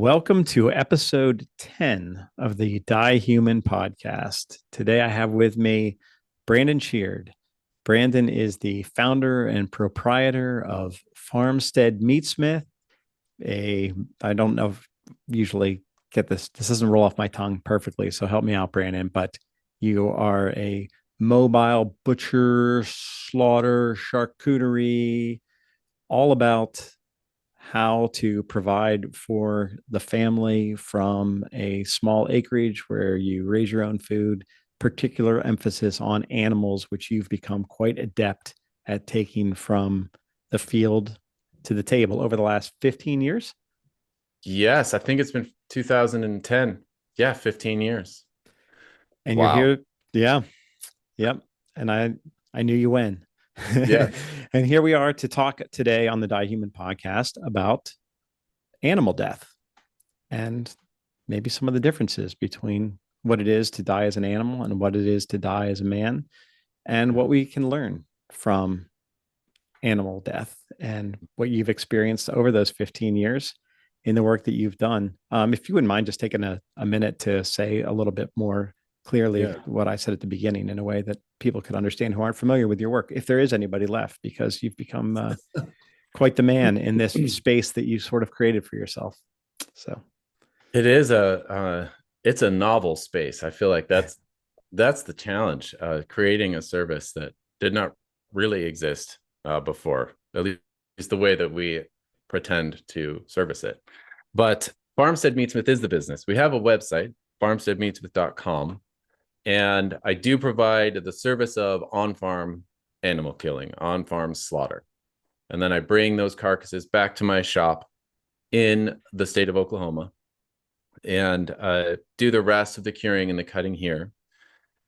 Welcome to episode 10 of the Die Human podcast. Today I have with me Brandon Sheard. Brandon is the founder and proprietor of Farmstead Meatsmith. I don't know if usually get this doesn't roll off my tongue perfectly, so help me out, Brandon, but you are a mobile butcher, slaughter, charcuterie, all about how to provide for the family from a small acreage where you raise your own food, particular emphasis on animals, which you've become quite adept at taking from the field to the table over the last 15 years. Yes, I think it's been 2010. Yeah, 15 years. And you're Wow. here. Yeah. Yep. And I knew you when. Yeah. And here we are to talk today on the Die Human podcast about animal death and maybe some of the differences between what it is to die as an animal and what it is to die as a man, and Yeah. what we can learn from animal death and what you've experienced over those 15 years in the work that you've done. If you wouldn't mind just taking a minute to say a little bit more clearly Yeah. what I said at the beginning in a way that people could understand who aren't familiar with your work, if there is anybody left, because you've become quite the man in this space that you sort of created for yourself. So It is it's a novel space. I feel like that's the challenge, creating a service that did not really exist before, at least the way that we pretend to service it. But Farmstead Meatsmith is the business. We have a website, farmsteadmeatsmith.com, and I do provide the service of on-farm animal killing, on-farm slaughter. And then I bring those carcasses back to my shop in the state of Oklahoma and do the rest of the curing and the cutting here.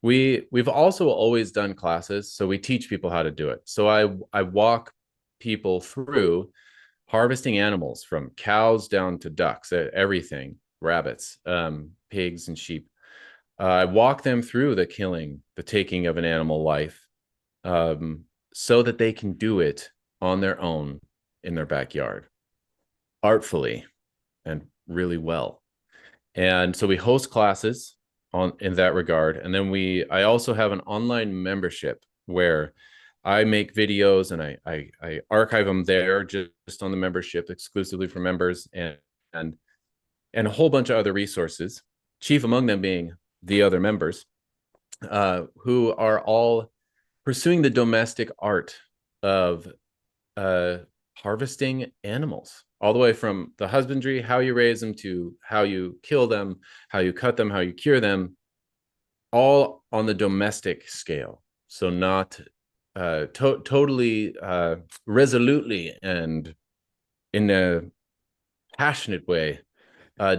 We've also always done classes, so we teach people how to do it. So I walk people through harvesting animals from cows down to ducks, everything, rabbits, pigs, and sheep. I walk them through the killing, the taking of an animal life, so that they can do it on their own in their backyard, artfully and really well. And so we host classes on in that regard. And then I also have an online membership where I make videos and I archive them there just on the membership exclusively for members, and and a whole bunch of other resources, chief among them being the other members, who are all pursuing the domestic art of uh, harvesting animals, all the way from the husbandry, how you raise them, to how you kill them, how you cut them, how you cure them, all on the domestic scale. So not totally resolutely and in a passionate way,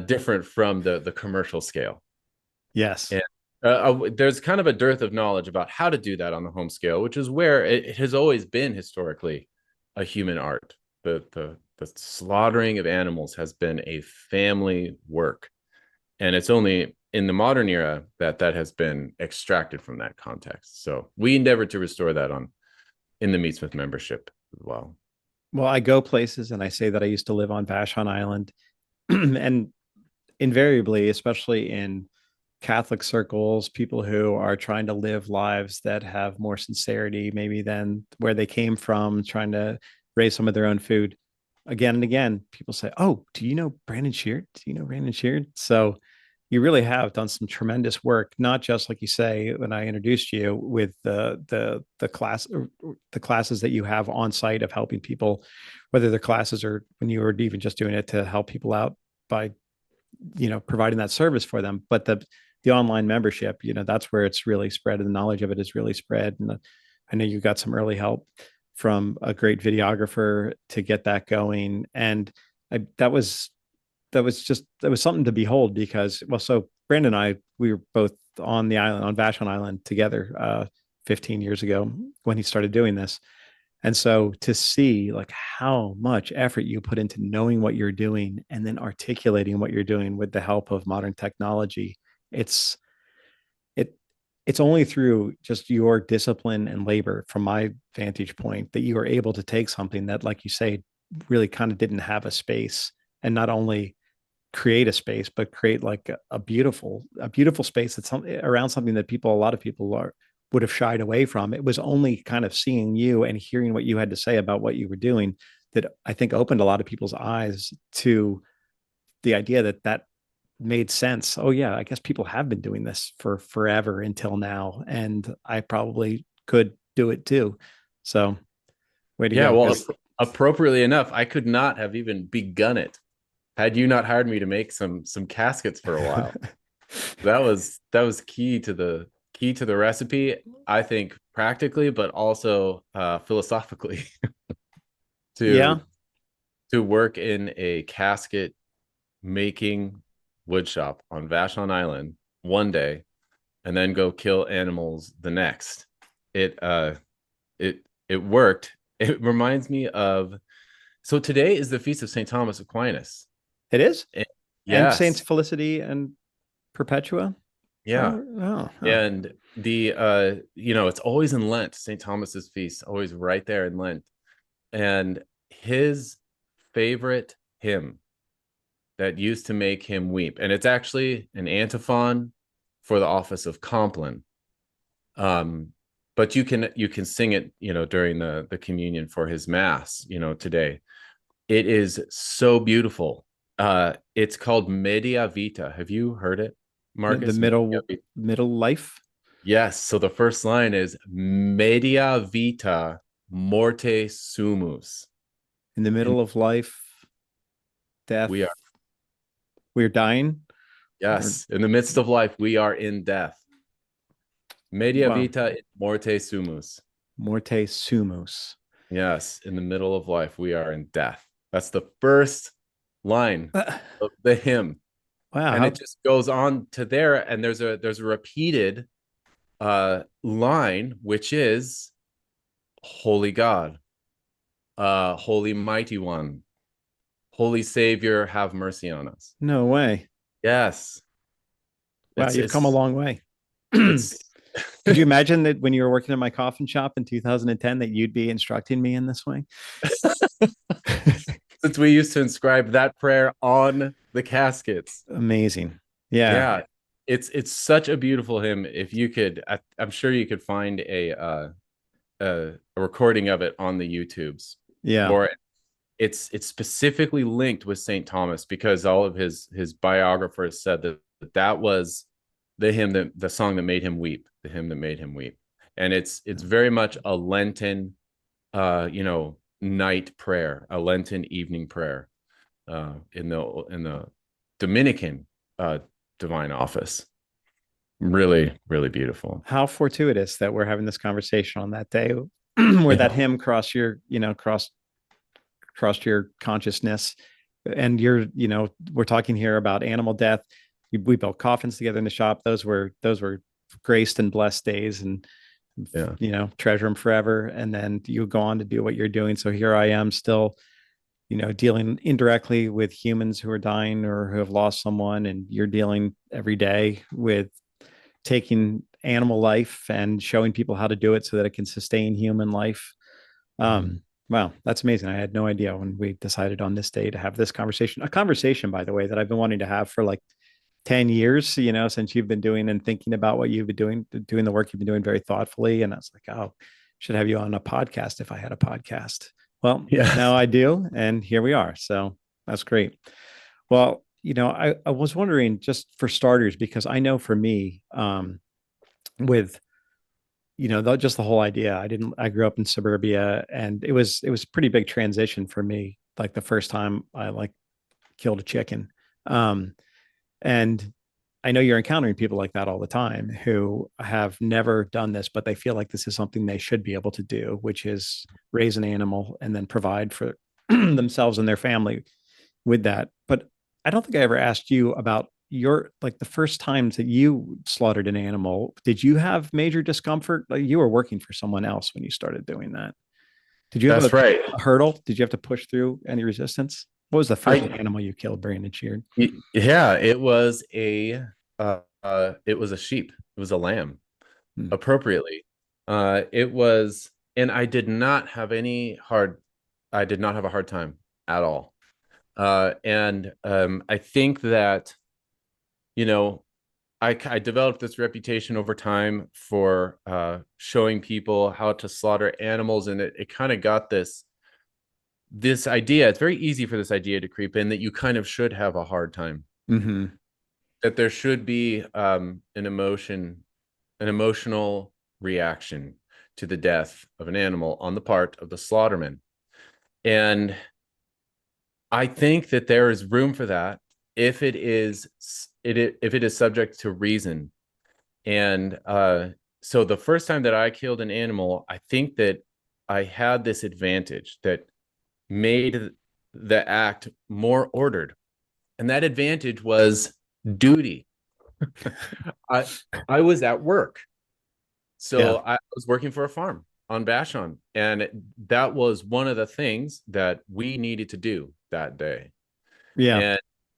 different from the commercial scale. yes. And there's kind of a dearth of knowledge about how to do that on the home scale, which is where it has always been historically a human art. The slaughtering of animals has been a family work, and it's only in the modern era that has been extracted from that context. So we endeavor to restore that on in the Meatsmith membership as well. Well, I go places and I say that I used to live on Vashon Island, and invariably, especially in Catholic circles, people who are trying to live lives that have more sincerity, maybe than where they came from, trying to raise some of their own food. Again and again, people say, "Oh, do you know Brandon Sheard? Do you know Brandon Sheard?" So you really have done some tremendous work, not just like you say when I introduced you with the classes that you have on site of helping people, whether they're classes or when you were even just doing it to help people out by providing that service for them, but the online membership, that's where it's really spread and the knowledge of it is really spread. And I know you got some early help from a great videographer to get that going, and that was something to behold because, well, so Brandon and I, we were both on the island, on Vashon Island together 15 years ago when he started doing this. And so to see like how much effort you put into knowing what you're doing and then articulating what you're doing with the help of modern technology, it's it it's only through just your discipline and labor from my vantage point that you are able to take something that, like you say, really kind of didn't have a space, and not only create a space, but create like a beautiful space that's around something that a lot of people would have shied away from. It was only kind of seeing you and hearing what you had to say about what you were doing that I think opened a lot of people's eyes to the idea that made sense. Oh yeah, I guess people have been doing this for forever until now, and I probably could do it too. So way to Yeah, go. well, appropriately enough, I could not have even begun it had you not hired me to make some caskets for a while. That was key to the recipe, I think, practically, but also philosophically Yeah, to work in a casket making wood shop on Vashon Island one day and then go kill animals the next. It it worked. It reminds me of, so today is the feast of St. Thomas Aquinas. it is. And, And Saints yes. Felicity and Perpetua. Yeah. Oh. And the it's always in Lent. St. Thomas's feast, always right there in Lent. And his favorite hymn that used to make him weep, and it's actually an antiphon for the office of Compline. But you can sing it, during the communion for his mass, today. It is so beautiful. It's called Media Vita. Have you heard it, The Marcus? middle life. Yes. So the first line is Media Vita Morte Sumus. In the In middle of life, death. we are We're dying. Yes, in the midst of life, we are in death. Media Wow. Vita Morte Sumus. Morte sumus. Yes, in the middle of life, we are in death. That's the first line of the hymn. Wow. And it just goes on to there, and there's a repeated line, which is Holy God, Holy Mighty One, Holy Savior, have mercy on us. No way. Yes. Wow, you've come a long way. It's Could you imagine that when you were working in my coffin shop in 2010 that you'd be instructing me in this way? Since we used to inscribe that prayer on the caskets. Amazing. Yeah. Yeah. It's such a beautiful hymn. If you could, I'm sure you could find a recording of it on the YouTubes. Yeah. Or it's specifically linked with St. Thomas, because all of his biographers said that was the hymn, the song that made him weep, the hymn that made him weep. And it's very much a Lenten night prayer, a Lenten evening prayer in the Dominican divine office. Really, really beautiful. How fortuitous that we're having this conversation on that day where that hymn crossed your consciousness, and we're talking here about animal death. We built coffins together in the shop. Those were graced and blessed days, and treasure them forever. And then you go on to do what you're doing. So here I am still, dealing indirectly with humans who are dying or who have lost someone, and you're dealing every day with taking animal life and showing people how to do it so that it can sustain human life. Wow, that's amazing. I had no idea when we decided on this day to have this conversation. A conversation, by the way, that I've been wanting to have for like 10 years, since you've been doing and thinking about what you've been doing the work you've been doing very thoughtfully. And I was like, oh, should have you on a podcast if I had a podcast. Well, now I do. And here we are. So that's great. Well, I was wondering, just for starters, because I know for me, with just the whole idea, I grew up in suburbia, and it was a pretty big transition for me, like the first time I like killed a chicken. And I know you're encountering people like that all the time who have never done this, but they feel like this is something they should be able to do, which is raise an animal and then provide for themselves and their family with that. But I don't think I ever asked you about the first times that you slaughtered an animal. Did you have major discomfort? Like, you were working for someone else when you started doing that. Did you have a hurdle? Did you have to push through any resistance? What was the first animal you killed, Brandon Sheard? Yeah, it was a sheep. It was a lamb, appropriately. It was, and I did not have a hard time at all. I think that, you know, I developed this reputation over time for showing people how to slaughter animals, and it kind of got this idea. It's very easy for this idea to creep in that you kind of should have a hard time, Mm-hmm. that there should be an emotional reaction to the death of an animal on the part of the slaughterman. And I think that there is room for that if if it is subject to reason. And so the first time that I killed an animal, I think that I had this advantage that made the act more ordered. And that advantage was duty. I I was at work. Yeah. So I was working for a farm on Vashon, and that was one of the things that we needed to do that day. Yeah.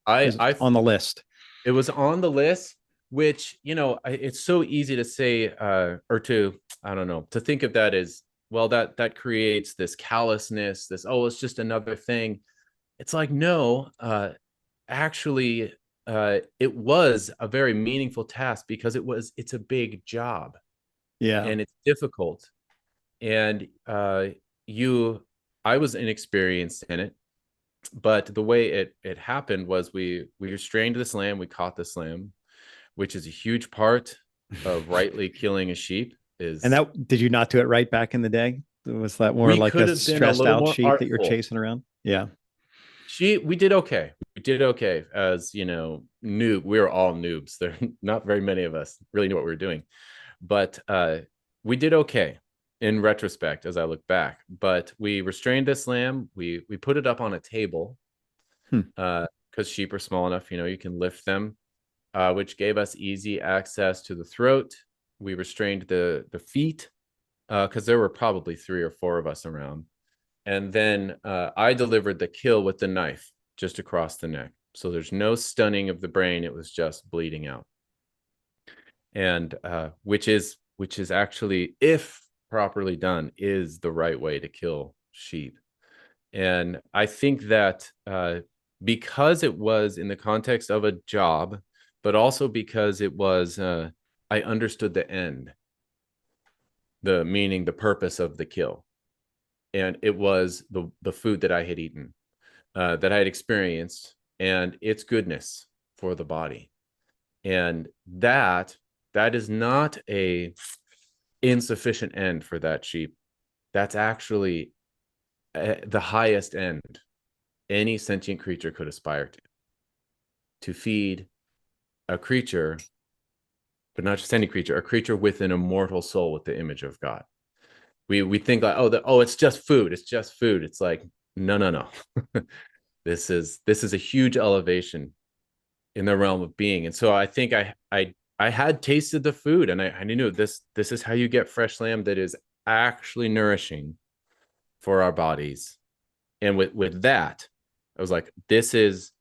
And Is I on the list. it was on the list, which, it's so easy to say, or to, I don't know, to think of that as, well, that creates this callousness, this, oh, it's just another thing. It's like, no, actually, it was a very meaningful task because it's a big job Yeah. and it's difficult. And you, I was inexperienced in it, but the way it happened was we restrained this lamb, we caught this lamb, which is a huge part of rightly killing a sheep. And Is that did you not do it right back in the day? Was that more we like could a have been a stressed little out more sheep that you're artful. chasing around? Yeah. We did okay. We did okay as, noob. We were all noobs. There not very many of us really knew what we were doing, but we did okay in retrospect as I look back. But we restrained this lamb. We put it up on a table Hmm. because sheep are small enough, you can lift them, which gave us easy access to the throat. We restrained the feet because there were probably 3 or 4 of us around. And then I delivered the kill with the knife just across the neck. So there's no stunning of the brain. It was just bleeding out. And which is actually, if properly done, is the right way to kill sheep. And I think that because it was in the context of a job, but also because it was, I understood the end, the meaning, the purpose of the kill. And it was the food that I had eaten, that I had experienced, and its goodness for the body. And that is not a insufficient end for that sheep. That's actually the highest end any sentient creature could aspire to feed a creature, but not just any creature, a creature with an immortal soul with the image of God. We think like, oh, it's just food. It's just food. It's like, no. This is a huge elevation in the realm of being. And so I think I had tasted the food, and I knew this is how you get fresh lamb that is actually nourishing for our bodies. And with that, I was like, this is,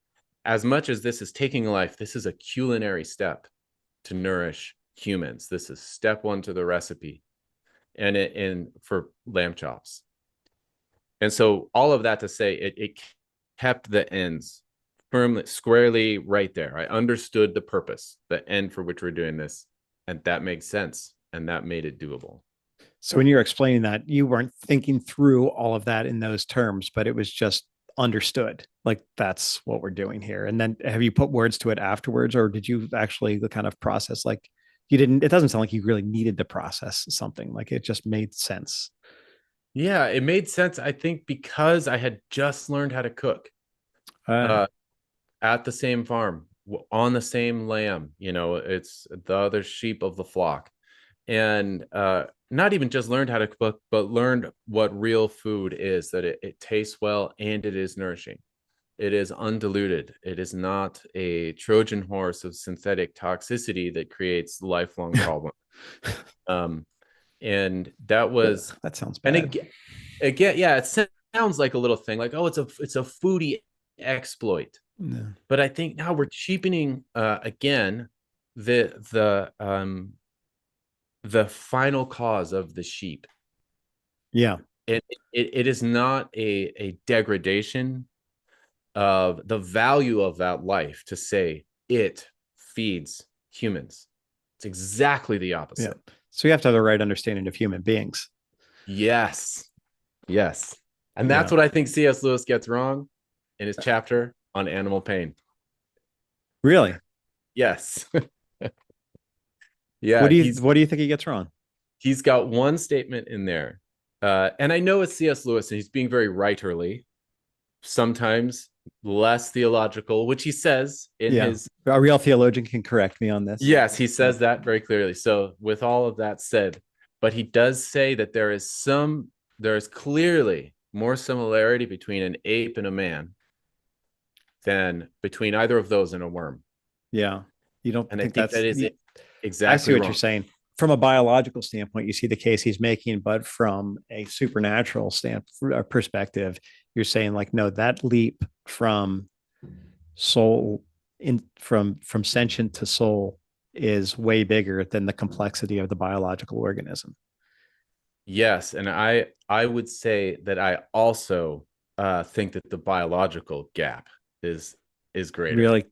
as much as this is taking life, this is a culinary step to nourish humans. This is step one to the recipe, and for lamb chops. And so all of that to say, it kept the ends firmly, squarely right there. I understood the purpose, the end for which we're doing this, and that makes sense, and that made it doable. So when you're explaining that, you weren't thinking through all of that in those terms, but it was just understood. Like that's what we're doing here. And then have you put words to it afterwards, or did you actually the kind of process like you didn't? It doesn't sound like you really needed to process something. Like it just made sense. Yeah, it made sense. I think because I had just learned how to cook Uh, uh, at the same farm on the same lamb. It's the other sheep of the flock, and not even just learned how to cook, but learned what real food is, that it tastes well and it is nourishing. It is undiluted. It is not a Trojan horse of synthetic toxicity that creates lifelong problems. Um, and that was, that sounds and bad. again, yeah, it sounds like a little thing, like, oh, it's a foodie exploit. No. But I think now we're cheapening again the final cause of the sheep. Yeah. It is not a degradation of the value of that life to say it feeds humans. It's exactly the Yeah. opposite. So you have to have the right understanding of human beings. Yes. Yes. And that's Yeah. what I think C.S. Lewis gets wrong in his chapter on animal pain. Really? Yes. Yeah, What do you think he gets wrong? he's got one statement in there. And I know it's C.S. Lewis and he's being very writerly, sometimes less theological, which he says in Yeah. his. A real theologian can correct me on this. Yes, he says that very clearly. So, with all of that said, but he does say that there is clearly more similarity between an ape and a man than between either of those and a worm. Yeah. You don't And I think think that's that is I see exactly what you're wrong. saying. From a biological standpoint, you see the case he's making, but from a supernatural perspective, you're saying like, no, that leap from soul from sentient to soul is way bigger than the complexity of the biological organism. Yes, and I would say that I also think that the biological gap is greater. Really,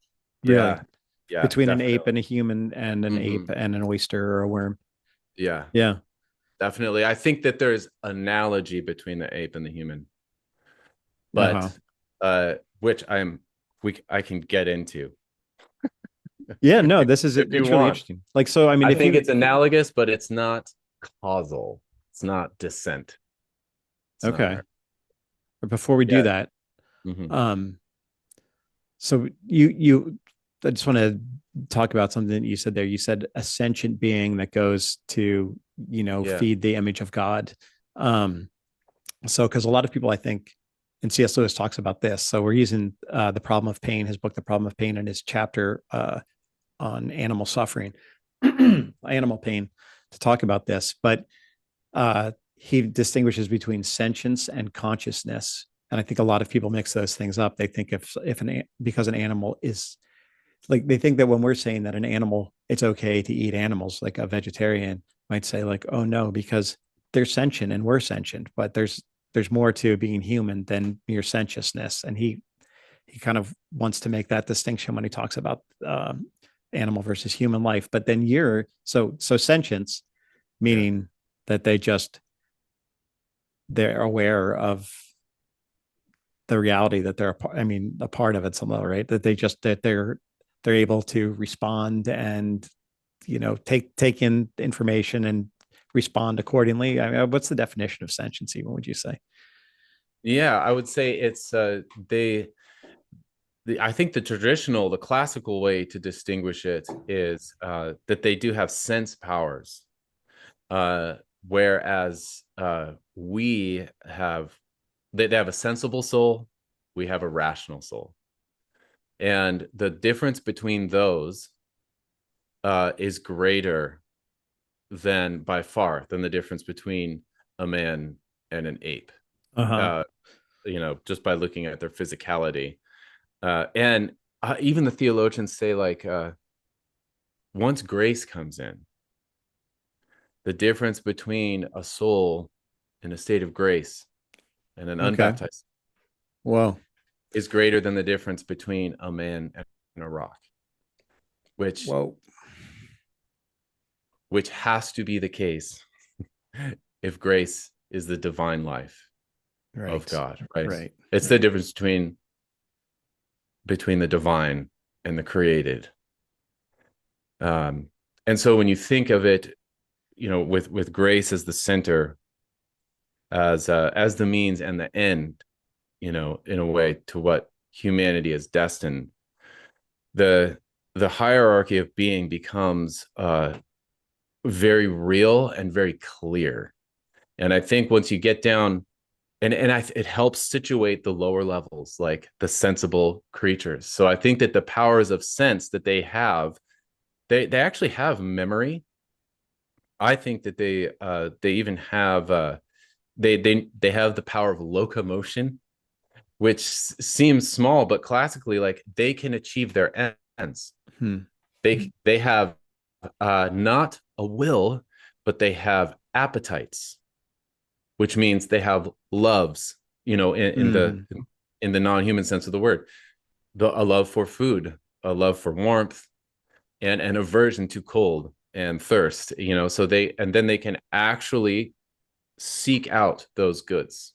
really, Yeah, yeah, between an ape definitely. and a human and an ape Hmm. and an oyster or a worm. Yeah, Yeah. definitely. I think that there's analogy between the ape and the human, Uh-huh. but which I can get into Yeah, no, this is if you it's really want. interesting. Like, so I mean, I if think you it's analogous, but it's not causal. It's not descent. It's not okay, there. but before we do Yeah. that, Hmm. um, so you I just want to talk about something that you said there. You said a sentient being that goes to, Yeah. feed the image of God. Um, so because a lot of people, I think, and C.S. Lewis talks about this. So we're using the problem of pain, his book, The Problem of Pain, and his chapter on animal suffering, animal pain, to talk about this. But he distinguishes between sentience and consciousness. And I think a lot of people mix those things up. They think if because an animal is like, they think that when we're saying that an animal, it's okay to eat animals, like a vegetarian might say like, oh no, because they're sentient and we're sentient, but there's more to being human than mere sentiousness. And he kind of wants to make that distinction when he talks about animal versus human life. But then so sentience, Yeah. meaning that they're aware of the reality that they're a part of it somehow, right? That they're able to respond and take in information and respond accordingly. I mean, what's the definition of sentiency? What would you say? Yeah, I would say it's I think the classical way to distinguish it is that they do have sense powers, uh, whereas we have they have a sensible soul, we have a rational soul, and the difference between those is greater than by far than the difference between a man and an ape. Uh-huh. Uh, just by looking at their physicality. And even the theologians say, like, once grace comes in, the difference between a soul in a state of grace and an Okay. unbaptized Whoa. is greater than the difference between a man and a rock, which Whoa. which has to be the case if grace is the divine life of Right. God, right? Right. It's the Right. difference between the divine and the created. And so when you think of it, with grace as the center, as the means and the end, in a way to what humanity is destined, the the hierarchy of being becomes very real and very clear. And I think once you get down, it helps situate the lower levels, like the sensible creatures. So I think that the powers of sense that they have, they actually have memory. I think that they even have they have the power of locomotion, which seems small, but classically, like, they can achieve their ends. Hmm. They have not a will, but they have appetites, which means they have loves, in the Mm. in the non-human sense of the word, a love for food, a love for warmth, and an aversion to cold and thirst, so then they can actually seek out those goods.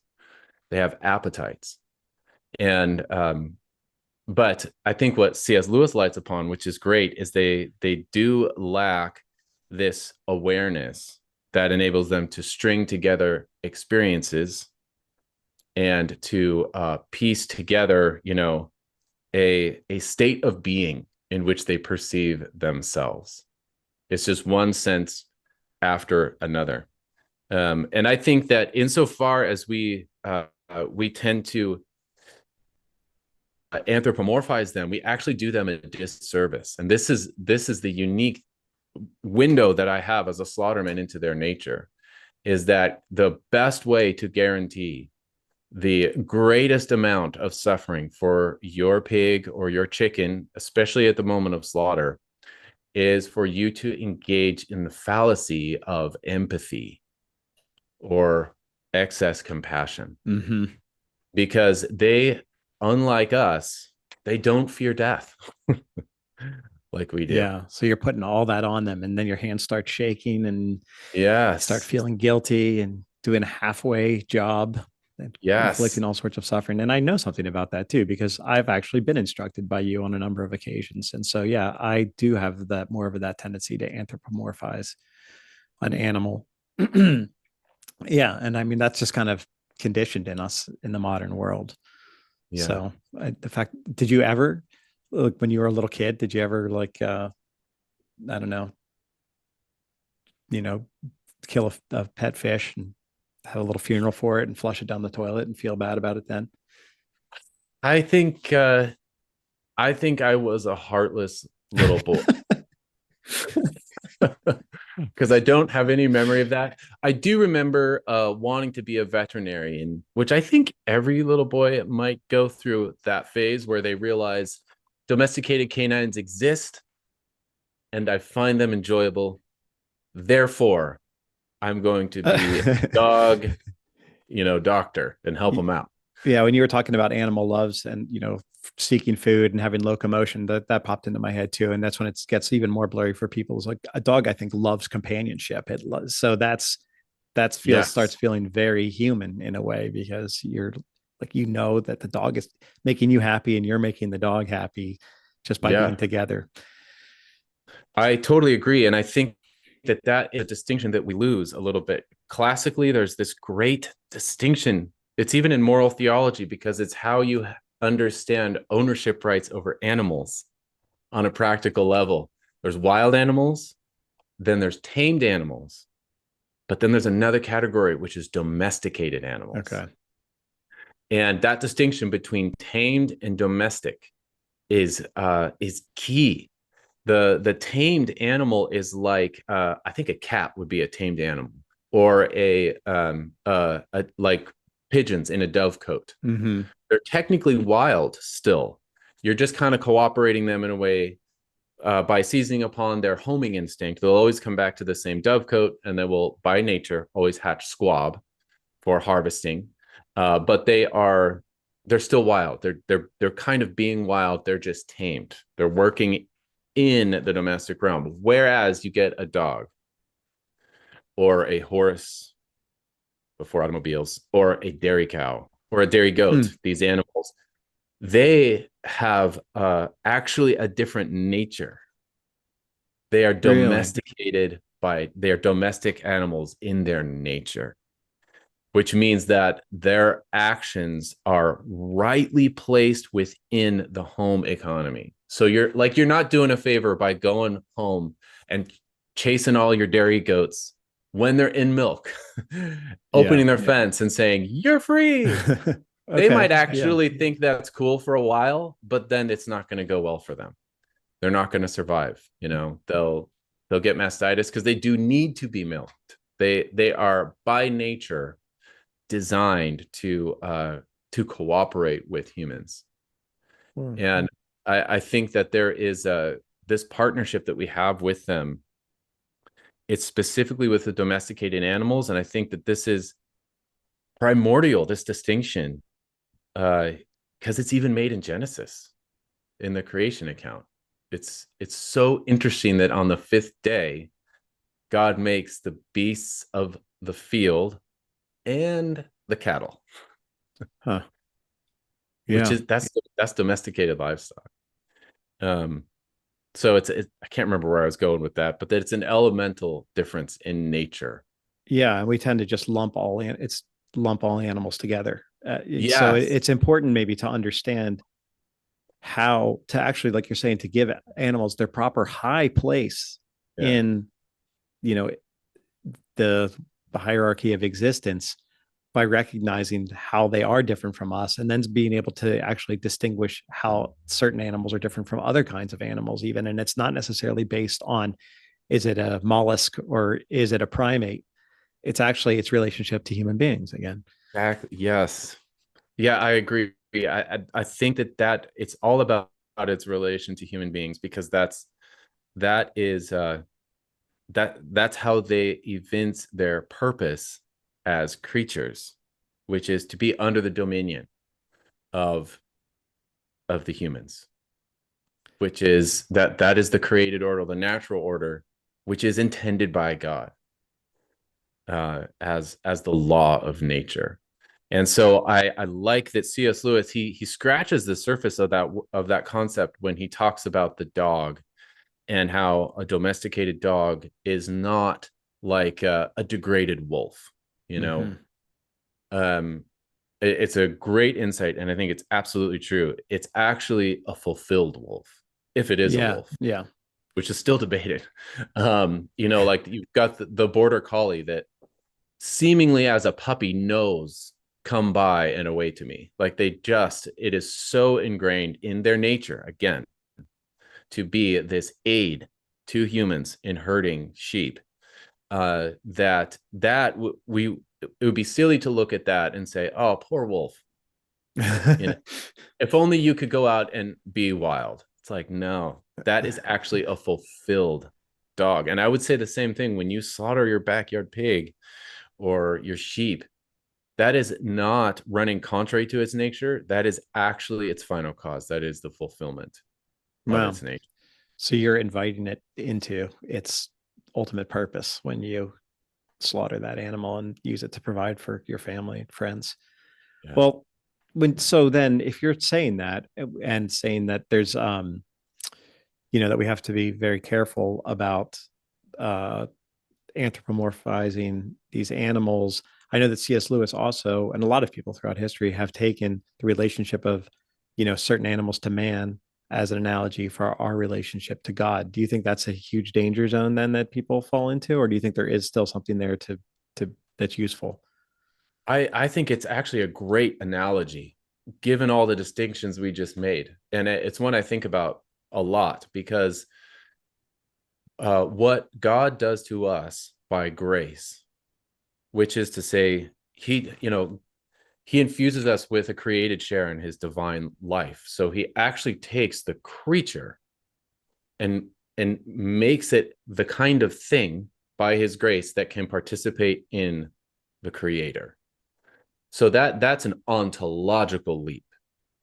They have appetites. And but I think what C.S. Lewis lights upon, which is great, is they do lack this awareness that enables them to string together experiences and to piece together, a state of being in which they perceive themselves. It's just one sense after another. And I think that insofar as we tend to anthropomorphize them, we actually do them a disservice. And this is the unique window that I have as a slaughterman into their nature, is that the best way to guarantee the greatest amount of suffering for your pig or your chicken, especially at the moment of slaughter, is for you to engage in the fallacy of empathy or excess compassion. Mm-hmm. Because they, unlike us, they don't fear death like we do. Yeah. So you're putting all that on them, and then your hands start shaking and you start Yes. feeling guilty and doing a halfway job and inflicting Yes. all sorts of suffering. And I know something about that too, because I've actually been instructed by you on a number of occasions. And so, yeah, I do have that more of that tendency to anthropomorphize an animal. Yeah. And I mean, that's just kind of conditioned in us in the modern world. Yeah. So the fact, did you ever, like when you were a little kid, did you ever like, I don't know, you know, kill a pet fish and have a little funeral for it and flush it down the toilet and feel bad about it then? I think I was a heartless little boy. Because I don't have any memory of that. I do remember wanting to be a veterinarian, which I think every little boy might go through that phase where they realize domesticated canines exist and I find them enjoyable. Therefore, I'm going to be a dog, doctor and help them out. Yeah, when you were talking about animal loves and seeking food and having locomotion, that popped into my head too, and that's when it gets even more blurry for people. It's like a dog, I think, loves companionship. So starts Yes. feeling very human in a way, because you're like, that the dog is making you happy and you're making the dog happy just by being Yeah. together. I totally agree. And I think that is a distinction that we lose a little bit. Classically, there's this great distinction. It's even in moral theology, because it's how you understand ownership rights over animals on a practical level. There's wild animals, then there's tamed animals, but then there's another category, which is domesticated animals. Okay. And that distinction between tamed and domestic is key. The tamed animal is like I think a cat would be a tamed animal, or a like pigeons in a dovecote. Mm-hmm. They're technically wild still. You're just kind of cooperating them in a way by seizing upon their homing instinct. They'll always come back to the same dovecote, and they will, by nature, always hatch squab for harvesting. But they're still wild. They're kind of being wild. They're just tamed. They're working in the domestic realm. Whereas you get a dog or a horse before automobiles, or a dairy cow or a dairy goat, these animals, they have actually a different nature. They are domesticated they are domestic animals in their nature, which means that their actions are rightly placed within the home economy. So you're not doing a favor by going home and chasing all your dairy goats when they're in milk, opening their fence and saying, "You're free." They might actually think that's cool for a while, but then it's not going to go well for them. They're not going to survive. They'll get mastitis because they do need to be milked. They are by nature designed to cooperate with humans. And I think that there is this partnership that we have with them. It's specifically with the domesticated animals, and I think that this is primordial. This distinction because it's even made in Genesis in the creation account. It's so interesting that on the fifth day, God makes the beasts of the field and the cattle, Huh. which Yeah. is that's domesticated livestock. Um, so I can't remember where I was going with that, but that it's an elemental difference in nature. Yeah. And we tend to just lump all animals together. So Yes. it's important maybe to understand how to actually, like you're saying, to give animals their proper high place Yeah. in, you know, the, the hierarchy of existence by recognizing how they are different from us and then being able to actually distinguish how certain animals are different from other kinds of animals even. And it's not necessarily based on, is it a mollusk or is it a primate? It's actually its relationship to human beings again. Exactly. Yes. Yeah, I agree. I think that it's all about its relation to human beings, because that is that's how they evince their purpose as creatures, which is to be under the dominion of the humans, which is that is the created order, the natural order, which is intended by God as the law of nature. And so I like that C.S. Lewis he scratches the surface of that concept when he talks about the dog, and how a domesticated dog is not like a degraded wolf. You know, Mm-hmm. um, it's a great insight, and I think it's absolutely true. It's actually a fulfilled wolf, if it is a Yeah. wolf, Yeah. which is still debated. Like you've got the border collie that seemingly as a puppy knows come by and away to me. Like it is so ingrained in their nature, again, to be this aid to humans in herding sheep. We it would be silly to look at that and say, "Oh, poor wolf." You know, if only you could go out and be wild. It's like, no, that is actually a fulfilled dog. And I would say the same thing when you slaughter your backyard pig or your sheep. That is not running contrary to its nature. That is actually its final cause. That is the fulfillment of Wow. its nature. So you're inviting it into its ultimate purpose when you slaughter that animal and use it to provide for your family and friends. Yeah. Well, then if you're saying that and saying that there's that we have to be very careful about uh anthropomorphizing these animals. I know that C.S. Lewis also, and a lot of people throughout history, have taken the relationship of, certain animals to man as an analogy for our relationship to God. Do you think that's a huge danger zone then that people fall into, or do you think there is still something there to that's useful? I think it's actually a great analogy, given all the distinctions we just made. And it's one I think about a lot, because what God does to us by grace, which is to say, he infuses us with a created share in his divine life. So he actually takes the creature and makes it the kind of thing by his grace that can participate in the creator. So that's an ontological leap,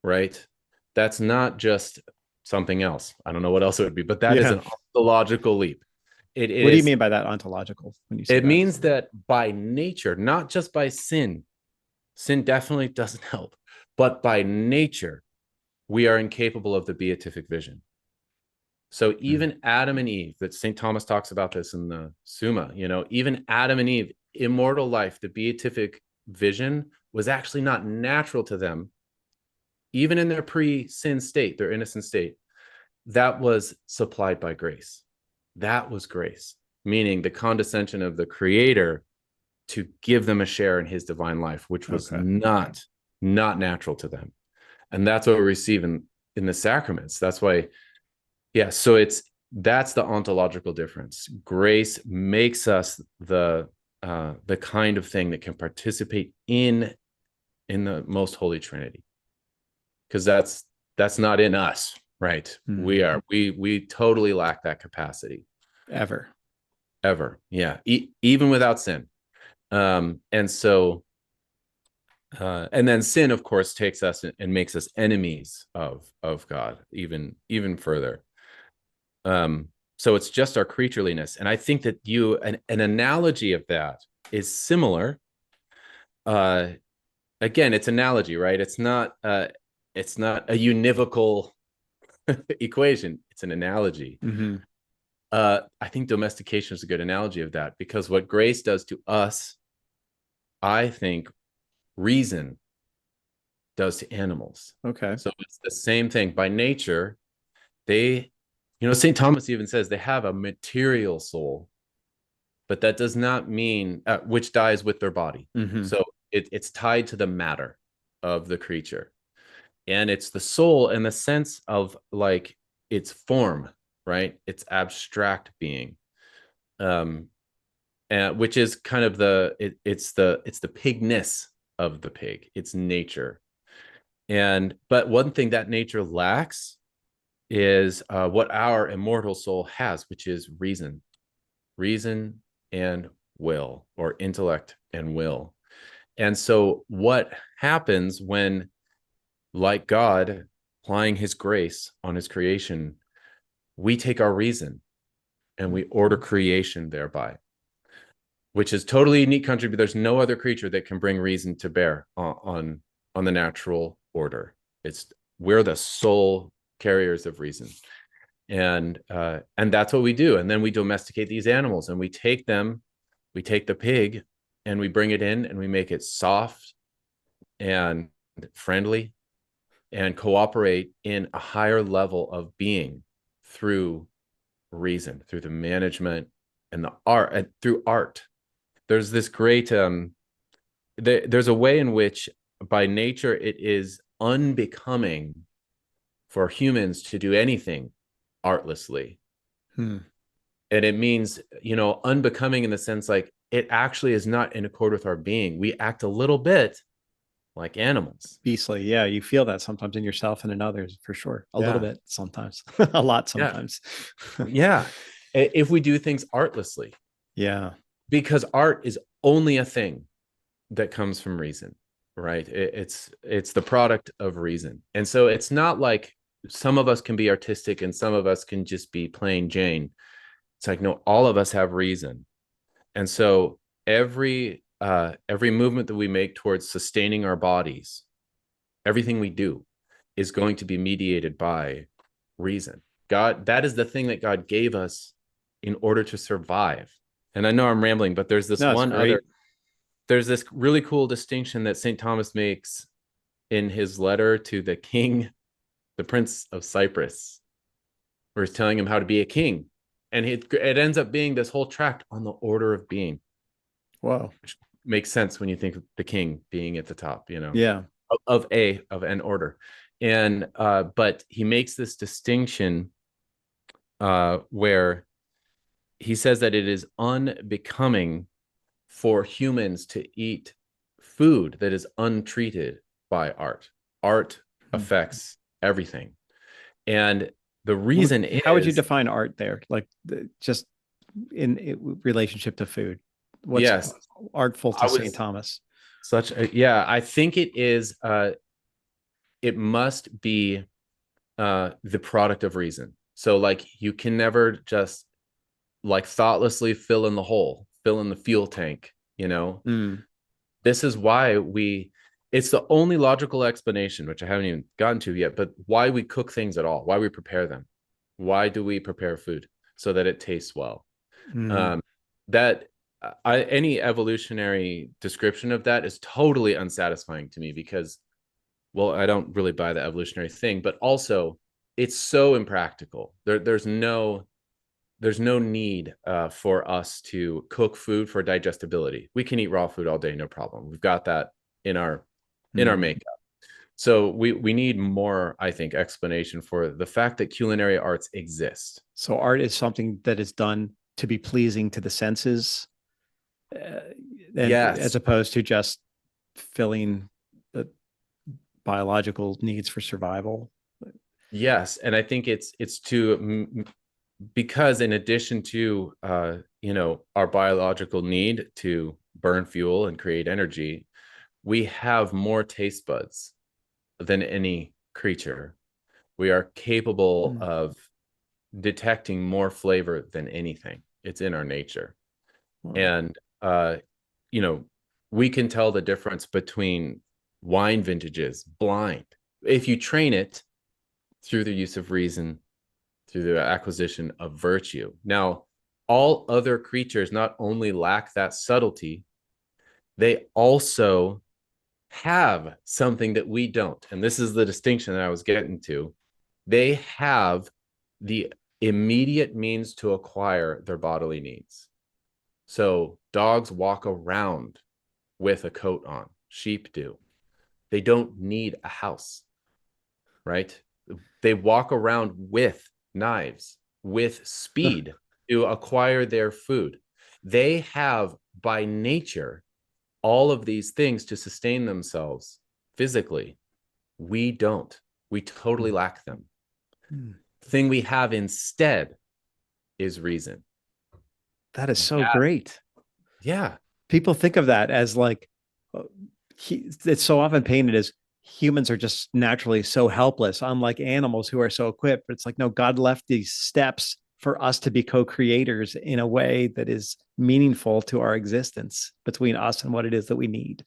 right? That's not just something else. I don't know what else it would be, but that is Yeah. an ontological leap. It What do you is mean by that ontological when you say it that? means that by nature, not just by sin, sin definitely doesn't help, but by nature, we are incapable of the beatific vision. So Mm. even Adam and Eve, that St. Thomas talks about this in the Summa, even Adam and Eve, immortal life, the beatific vision was actually not natural to them, even in their pre-sin state, their innocent state. That was supplied by grace. That was grace, meaning the condescension of the creator to give them a share in his divine life, which was Okay. not natural to them. And that's what we receive in the sacraments. That's why, yeah. So that's the ontological difference. Grace makes us the kind of thing that can participate in the most holy Trinity, because that's not in us, right? Mm. We totally lack that capacity, Ever. ever. Yeah, even without sin. And so And then sin, of course, takes us and makes us enemies of God even further. So it's just our creatureliness. And I think that an analogy of that is similar. Again, it's analogy, right? It's not a univocal equation. It's an analogy. Mm-hmm. I think domestication is a good analogy of that, because what grace does to us, I think reason does to animals. Okay. So it's the same thing. By nature, they, St. Thomas even says they have a material soul, but that does not mean which dies with their body. Mm-hmm. So it's tied to the matter of the creature. And it's the soul in the sense of like its form, right? It's abstract being. Which is kind of it's the pigness of the pig, its nature. But one thing that nature lacks is what our immortal soul has, which is reason and will, or intellect and will. And so what happens when, like God applying his grace on his creation, we take our reason and we order creation thereby, which is totally unique country, but there's no other creature that can bring reason to bear on the natural order. We're the sole carriers of reason. And that's what we do. And then we domesticate these animals, and we take the pig and we bring it in and we make it soft and friendly and cooperate in a higher level of being through reason, through the management and the art, and through art. There's this great there's a way in which by nature it is unbecoming for humans to do anything artlessly. Hmm. And it means, unbecoming in the sense like it actually is not in accord with our being. We act a little bit like animals. Beastly. Yeah. You feel that sometimes in yourself and in others, for sure. A little Yeah. bit sometimes, a lot Yeah. sometimes. Yeah. If we do things artlessly, Yeah. because art is only a thing that comes from reason, right? It's the product of reason. And so it's not like some of us can be artistic and some of us can just be plain Jane. It's like, no, all of us have reason. And so every movement that we make towards sustaining our bodies, everything we do is going to be mediated by reason. God, that is the thing that God gave us in order to survive. And I know I'm rambling, but there's this No, it's great. there's this really cool distinction that St. Thomas makes in his letter to the king, the Prince of Cyprus, where he's telling him how to be a king. And it ends up being this whole tract on the order of being. Whoa. Which makes sense when you think of the king being at the top, Yeah. of an order. And but he makes this distinction where he says that it is unbecoming for humans to eat food that is untreated by art. Art affects everything. And the reason How would you is, define art there? Like just in relationship to food? What's yes, artful I to St. was Thomas? yeah, I think it must be the product of reason. So like you can never just like thoughtlessly fill in the hole, fill in the fuel tank, Mm. This is why it's the only logical explanation, which I haven't even gotten to yet, but why we cook things at all, why we prepare them. Why do we prepare food? So that it tastes well. Mm. That any evolutionary description of that is totally unsatisfying to me, because, well, I don't really buy the evolutionary thing, but also it's so impractical. There's no need for us to cook food for digestibility. We can eat raw food all day, no problem. We've got that in our makeup. So we need more, I think, explanation for the fact that culinary arts exist. So art is something that is done to be pleasing to the senses, Yes. as opposed to just filling the biological needs for survival. Yes, and I think it's because in addition to our biological need to burn fuel and create energy, we have more taste buds than any creature. We are capable Mm. of detecting more flavor than anything. It's in our nature. Wow. And you know, we can tell the difference between wine vintages blind if you train it through the use of reason, through the acquisition of virtue. Now, all other creatures not only lack that subtlety, they also have something that we don't. And this is the distinction that I was getting to. They have the immediate means to acquire their bodily needs. So dogs walk around with a coat on, sheep do. They don't need a house, right? They walk around with knives, with speed to acquire their food. They have by nature all of these things to sustain themselves physically. We don't. We totally lack them. Mm. The thing we have instead is reason. That is so That, great. yeah. People think of that as like, uh, it's so often painted as humans are just naturally so helpless, unlike animals who are so equipped. But it's like, no, God left these steps for us to be co-creators in a way that is meaningful to our existence between us and what it is that we need.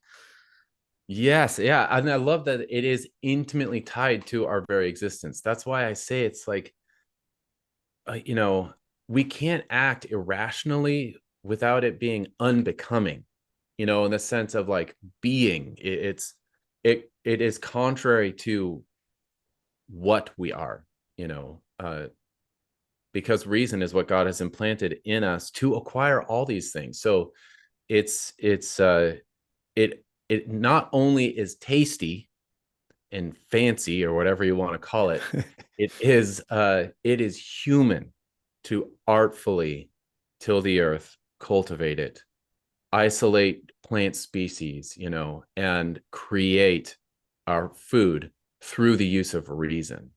Yes, yeah. And I love that it is intimately tied to our very existence. That's why I say it's like, you know, we can't act irrationally without it being unbecoming, you know, in the sense of like being. It is contrary to what we are, you know, because reason is what God has implanted in us to acquire all these things. So it not only is tasty and fancy or whatever you want to call it, it is human to artfully till the earth, cultivate it, isolate plant species, you know, and create our food through the use of reason.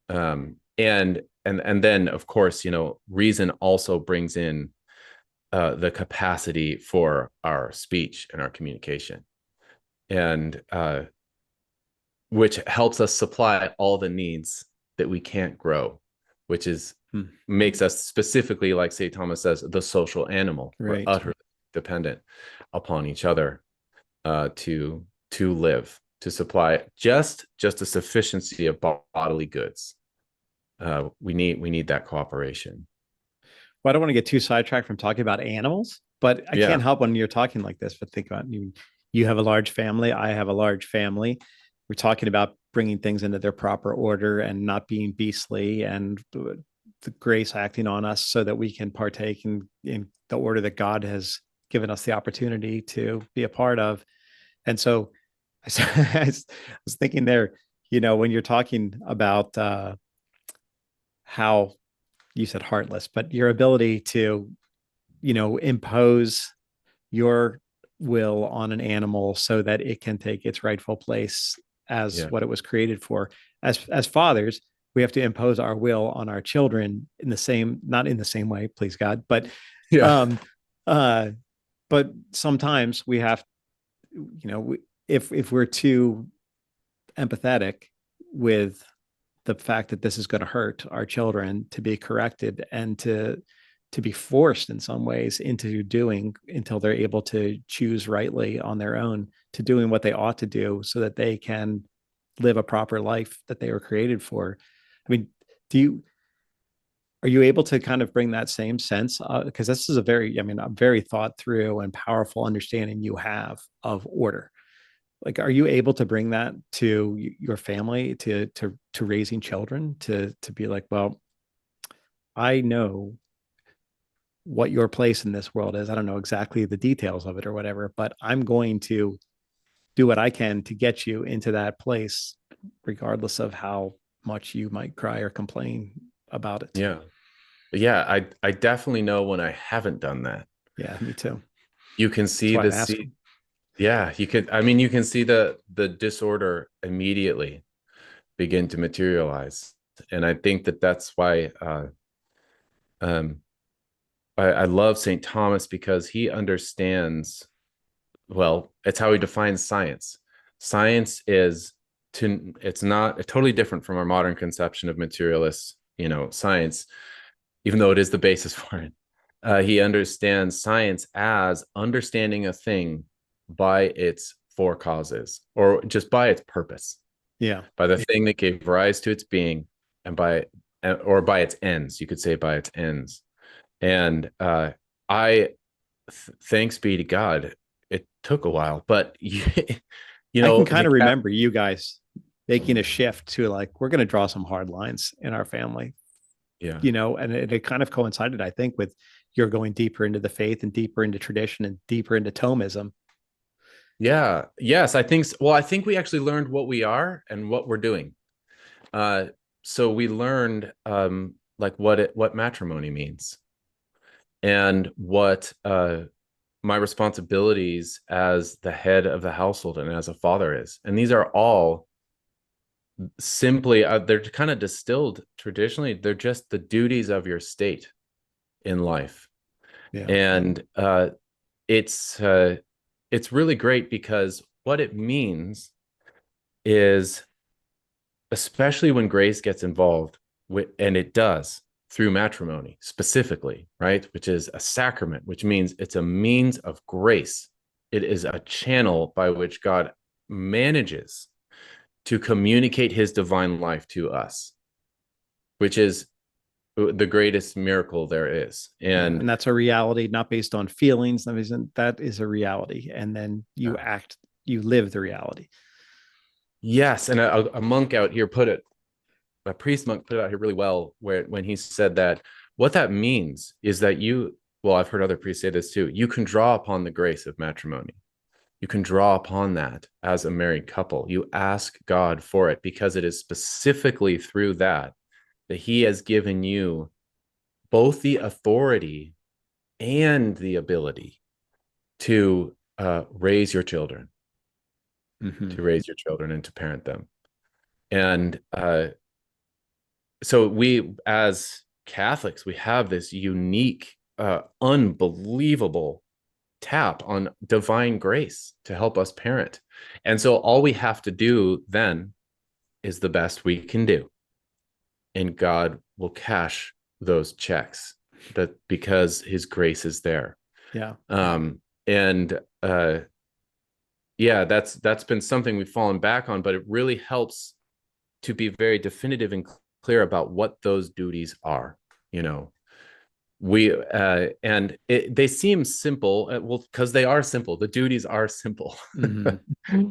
And then of course, you know, reason also brings in the capacity for our speech and our communication, and which helps us supply all the needs that we can't grow, which is makes us specifically, like St. Thomas says, the social animal. We're Right. utterly dependent upon each other to live, to supply just a sufficiency of bodily goods. We need that cooperation. Well, I don't want to get too sidetracked from talking about animals, but I Yeah, can't help when you're talking like this. But think about you. You have a large family. I have a large family. We're talking about bringing things into their proper order and not being beastly, and the grace acting on us so that we can partake in the order that God has given us the opportunity to be a part of. And so I was thinking there, you know, when you're talking about how you said heartless, but your ability to, you know, impose your will on an animal so that it can take its rightful place as yeah, what it was created for. As fathers, we have to impose our will on our children in the same, not in the same way, please God, yeah, um uh but sometimes we have, you know, if we're too empathetic with the fact that this is going to hurt our children, to be corrected and to be forced in some ways into doing until they're able to choose rightly on their own, to doing what they ought to do so that they can live a proper life that they were created for. I mean, do you, are you able to kind of bring that same sense? Because this is a very, I mean, a very thought through and powerful understanding you have of order. Like, are you able to bring that to your family, to raising children, to be like, well, I know what your place in this world is. I don't know exactly the details of it or whatever, but I'm going to do what I can to get you into that place, regardless of how much you might cry or complain about it. yeah, yeah. I definitely know when I haven't done that. Yeah, me too. You can That's see why the I'm seed. asking. Yeah, you could. I mean, you can see the disorder immediately begin to materialize, and I think that that's why um, I love St. Thomas, because he understands well, it's how he defines science. Science is it's not totally different from our modern conception of materialist, science, even though it is the basis for it. He understands science as understanding a thing by its four causes, or just by its purpose, Yeah. by the thing that gave rise to its being, and by its ends. You could say by its ends. And I, thanks be to God, it took a while, but I can the kind of remember you guys making a shift to like, we're going to draw some hard lines in our family, yeah. and it kind of coincided, I think, with you're going deeper into the faith and deeper into tradition and deeper into Thomism. Yeah. Yes, I think so. Well, I think we actually learned what we are and what we're doing. Uh, so we learned like what matrimony means, and what my responsibilities as the head of the household and as a father is. And these are all simply they're kind of distilled traditionally. They're just the duties of your state in life. Yeah. And it's really great, because what it means is, especially when grace gets involved and it does through matrimony specifically, right? Which is a sacrament, which means it's a means of grace. It is a channel by which God manages to communicate his divine life to us, which is the greatest miracle there is. And that's a reality, not based on feelings. That is a reality. And then you live the reality. yes. And a monk out here a priest monk put it out here really well, when he said that what that means is that well, I've heard other priests say this too, you can draw upon the grace of matrimony. You can draw upon that as a married couple. You ask God for it, because it is specifically through that he has given you both the authority and the ability to raise your children, and to parent them. And so we, as Catholics, we have this unique, unbelievable tap on divine grace to help us parent. And so all we have to do then is the best we can do. And God will cash those checks, because his grace is there. Yeah. And yeah, that's been something we've fallen back on, but it really helps to be very definitive and clear about what those duties are. We and they seem simple, well, because they are simple. The duties are simple.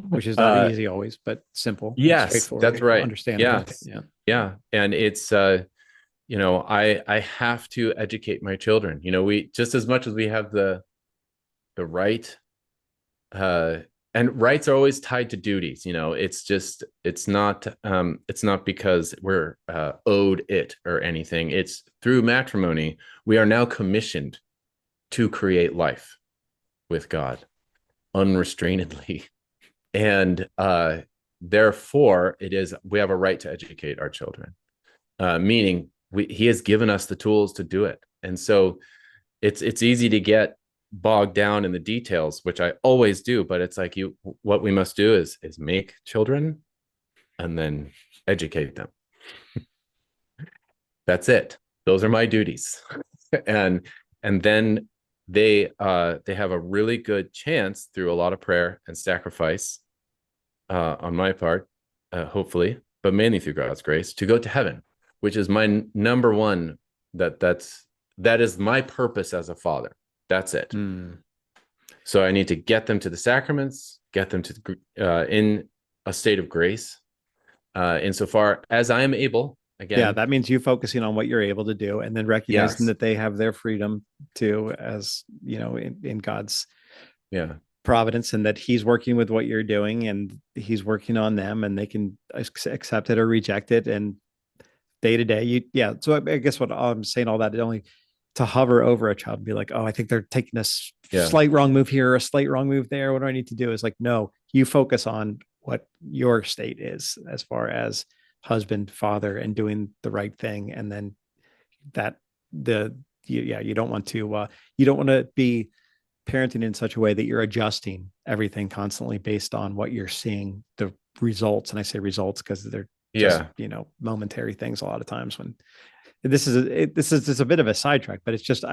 Which is not easy always, but simple. Yes, straightforward, that's right. understandable. Yes. Yeah. And it's I have to educate my children. We, just as much as we have the right, and rights are always tied to duties. It's not because we're owed it or anything. It's through matrimony we are now commissioned to create life with God unrestrainedly. And therefore we have a right to educate our children, meaning he has given us the tools to do it. And so it's easy to get bogged down in the details, which I always do, but it's like what we must do is make children and then educate them. That's it. Those are my duties. and then they have a really good chance, through a lot of prayer and sacrifice on my part, hopefully, but mainly through God's grace, to go to heaven, which is my number one. That is my purpose as a father. That's it. So I need to get them to the sacraments, get them to in a state of grace, insofar as I am able. Again, yeah, that means you focusing on what you're able to do, and then recognizing that they have their freedom too, as in God's providence, and that he's working with what you're doing, and he's working on them, and they can accept it or reject it. And day to day, so I guess what I'm saying, all that, only to hover over a child and be like, oh, I think they're taking a slight wrong move here, a slight wrong move there, what do I need to do? Is like, no, you focus on what your state is as far as husband, father, and doing the right thing. And then you don't want to be parenting in such a way that you're adjusting everything constantly based on what you're seeing, the results. And I say results because they're just, Yeah. momentary things a lot of times. When this is just a bit of a sidetrack, but it's just,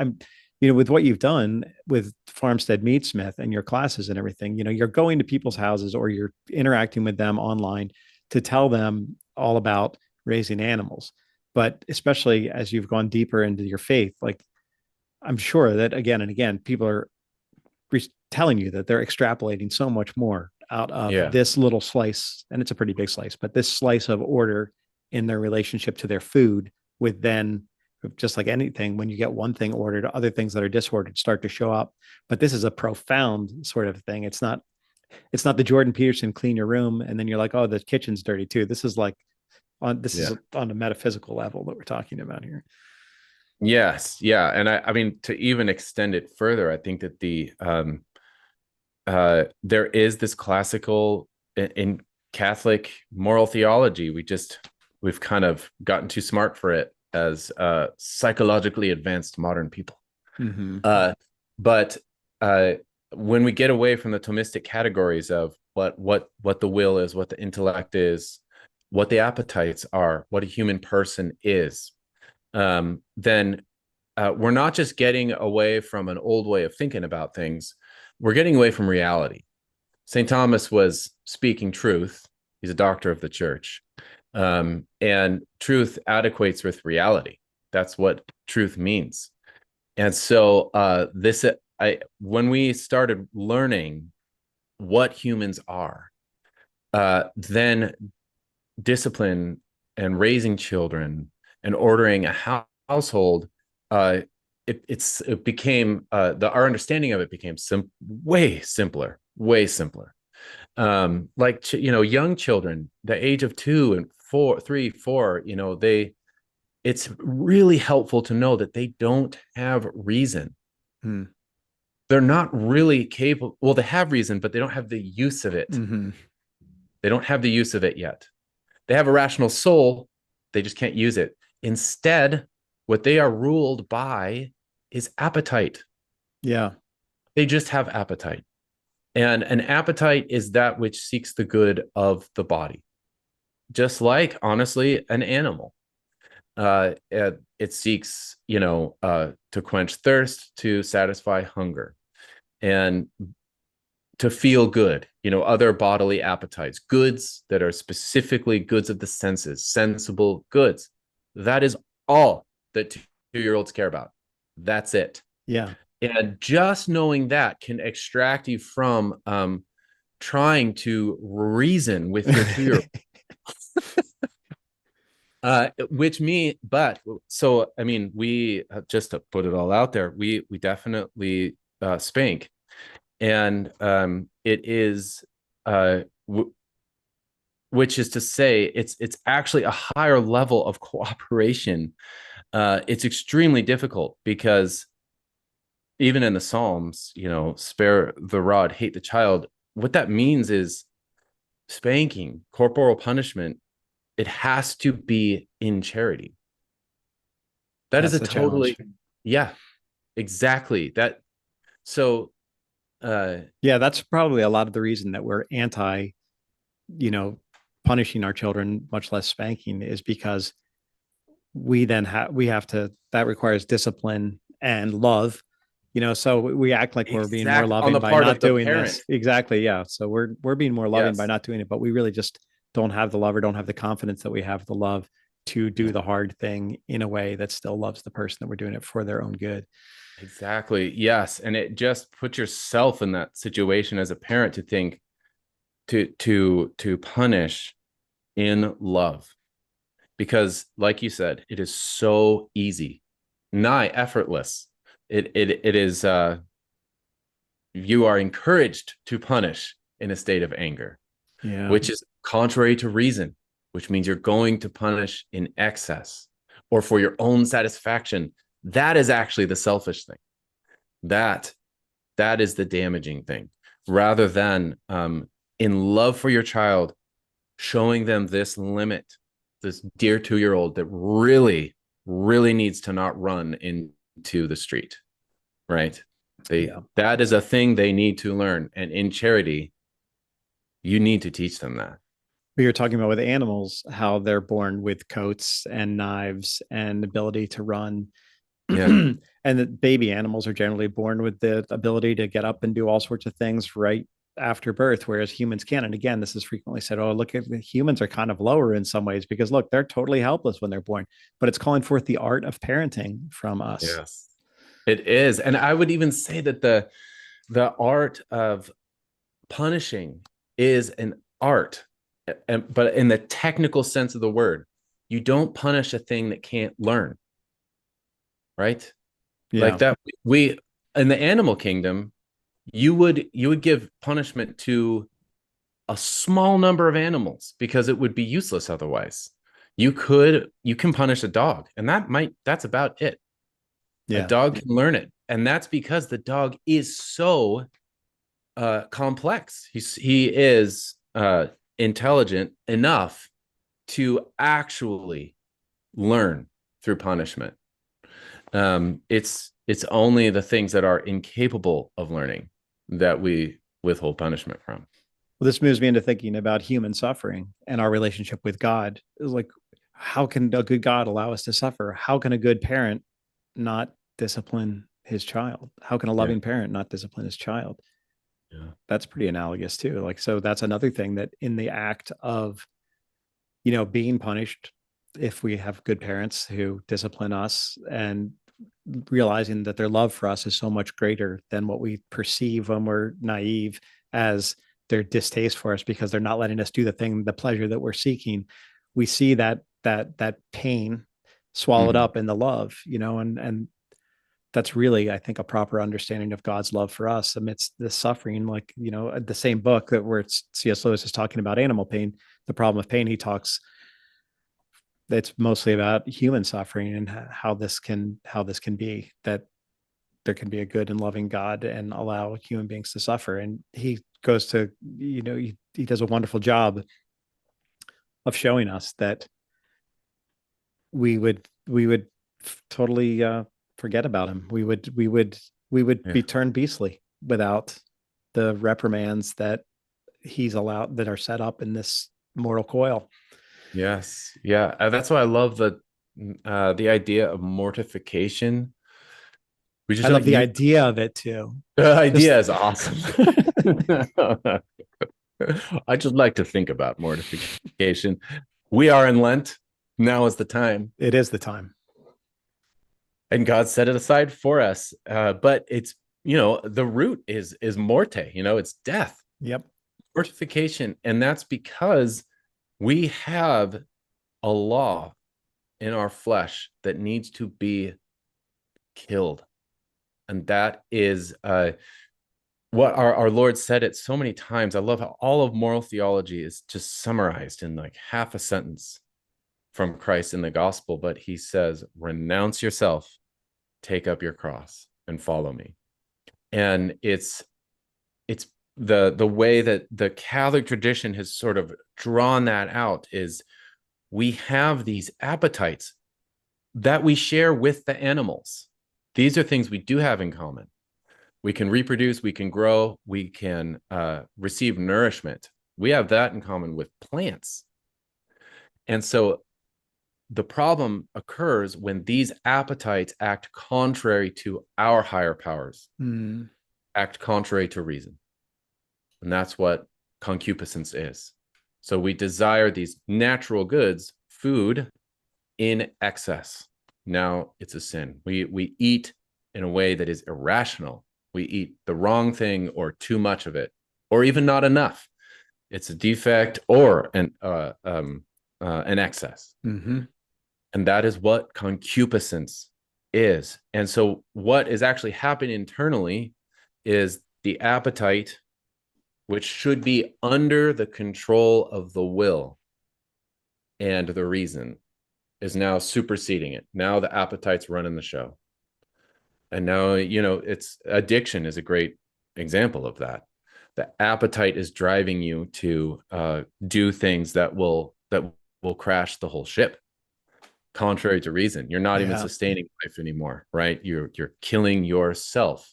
with what you've done with Farmstead Meatsmith and your classes and everything, you're going to people's houses or you're interacting with them online to tell them all about raising animals. But especially as you've gone deeper into your faith, like, I'm sure that again and again, people are telling you that they're extrapolating so much more out of Yeah. this little slice, and it's a pretty big slice, but this slice of order in their relationship to their food, with then, just like anything, when you get one thing ordered, other things that are disordered start to show up. But this is a profound sort of thing. It's not the Jordan Peterson clean your room and then you're like, oh, the kitchen's dirty too. This is on a metaphysical level that we're talking about here. Yes. Yeah. And I mean, to even extend it further, I think that there is this classical in Catholic moral theology. We've kind of gotten too smart for it as psychologically advanced modern people. Mm-hmm. But when we get away from the Thomistic categories of what the will is, what the intellect is, what the appetites are, what a human person is, then we're not just getting away from an old way of thinking about things. We're getting away from reality. St. Thomas was speaking truth. He's a doctor of the church. And truth adequates with reality. That's what truth means. And so when we started learning what humans are, then discipline and raising children and ordering a household, it became our understanding of it became way simpler. Like young children, the age of 2 and 4, 3, 4, it's really helpful to know that they don't have reason. They're not really capable. Well, they have reason, but they don't have the use of it. Mm-hmm. They don't have the use of it yet. They have a rational soul. They just can't use it. Instead, what they are ruled by is appetite. Yeah. They just have appetite. And an appetite is that which seeks the good of the body. Just like, honestly, an animal. It seeks, to quench thirst, to satisfy hunger, and to feel good, other bodily appetites, goods that are specifically goods of the senses, sensible goods. That is all that 2-year-olds care about. That's it. Yeah. And just knowing that can extract you from trying to reason with your 2-year-old. We just to put it all out there, we definitely spank, and it is which is to say it's actually a higher level of cooperation. It's extremely difficult because even in the Psalms, spare the rod, hate the child. What that means is spanking, corporal punishment, it has to be in charity. That's is a totally challenge. Yeah, exactly. That's probably a lot of the reason that we're anti, punishing our children, much less spanking, is because that requires discipline and love, so we act like we're being more loving by not doing this. Exactly. Yeah. So we're being more loving by not doing it, but we really just don't have the love or don't have the confidence that we have the love to do the hard thing in a way that still loves the person that we're doing it for their own good. Exactly. Yes. And it just puts yourself in that situation as a parent to think to punish in love, because like you said, it is so easy, nigh effortless. It is you are encouraged to punish in a state of anger, which is contrary to reason, which means you're going to punish in excess or for your own satisfaction. That is actually the selfish thing. That is the damaging thing, rather than in love for your child, showing them this limit, this dear 2-year-old that really, really needs to not run into the street. Right. Yeah. That is a thing they need to learn. And in charity, you need to teach them that. We were talking about with animals, how they're born with coats and knives and ability to run. Yeah. And that baby animals are generally born with the ability to get up and do all sorts of things right after birth, whereas humans can. And again, this is frequently said, oh, look, at the humans are kind of lower in some ways because look, they're totally helpless when they're born. But it's calling forth the art of parenting from us. Yes. It is. And I would even say that the art of punishing is an art, but in the technical sense of the word, you don't punish a thing that can't learn, right? Yeah. Like that, we in the animal kingdom, you would give punishment to a small number of animals because it would be useless otherwise. You can punish a dog, and that's about it. A Yeah. dog can learn it, and that's because the dog is so complex. He is intelligent enough to actually learn through punishment. It's only the things that are incapable of learning that we withhold punishment from. Well, this moves me into thinking about human suffering and our relationship with God. It's like, how can a good God allow us to suffer? How can a good parent not discipline his child? How can a Yeah, loving parent not discipline his child? yeah, That's pretty analogous too. Like, so that's another thing that in the act of, being punished, if we have good parents who discipline us and realizing that their love for us is so much greater than what we perceive when we're naive as their distaste for us because they're not letting us do the pleasure that we're seeking. We see that pain swallowed mm-hmm. up in the love, and that's really, I think, a proper understanding of God's love for us amidst the suffering. Like, the same book that where C.S. Lewis is talking about animal pain, the problem of pain, he talks, it's mostly about human suffering and how this can be, that there can be a good and loving God and allow human beings to suffer. And he goes to, he does a wonderful job of showing us that we would totally forget about him. We would Yeah. be turned beastly without the reprimands that he's allowed, that are set up in this mortal coil. Yes. Yeah. That's why I love the idea of mortification. We just I don't love the use idea of it too. the Just idea is awesome. I just like to think about mortification. We are in Lent. Now is the time. it is the time. And God set it aside for us. But it's, the root is morte, it's death, Yep. mortification. And that's because we have a law in our flesh that needs to be killed. And that is what our Lord said it so many times. I love how all of moral theology is just summarized in like half a sentence from Christ in the gospel. But he says, renounce yourself, take up your cross and follow me. And it's the way that the Catholic tradition has sort of drawn that out is we have these appetites that we share with the animals. These are things we do have in common. We can reproduce, we can grow, we can receive nourishment. We have that in common with plants. And so the problem occurs when these appetites act contrary to our higher powers, act contrary to reason. And that's what concupiscence is. So we desire these natural goods, food, in excess. Now it's a sin. We eat in a way that is irrational. We eat the wrong thing or too much of it, or even not enough. It's a defect or an excess. Mm-hmm. And that is what concupiscence is. And so what is actually happening internally is the appetite, which should be under the control of the will and the reason, is now superseding it. Now the appetite's running the show. And now, it's addiction is a great example of that. The appetite is driving you to do things that will crash the whole ship, contrary to reason. You're not even Yeah. sustaining life anymore, right? You're killing yourself.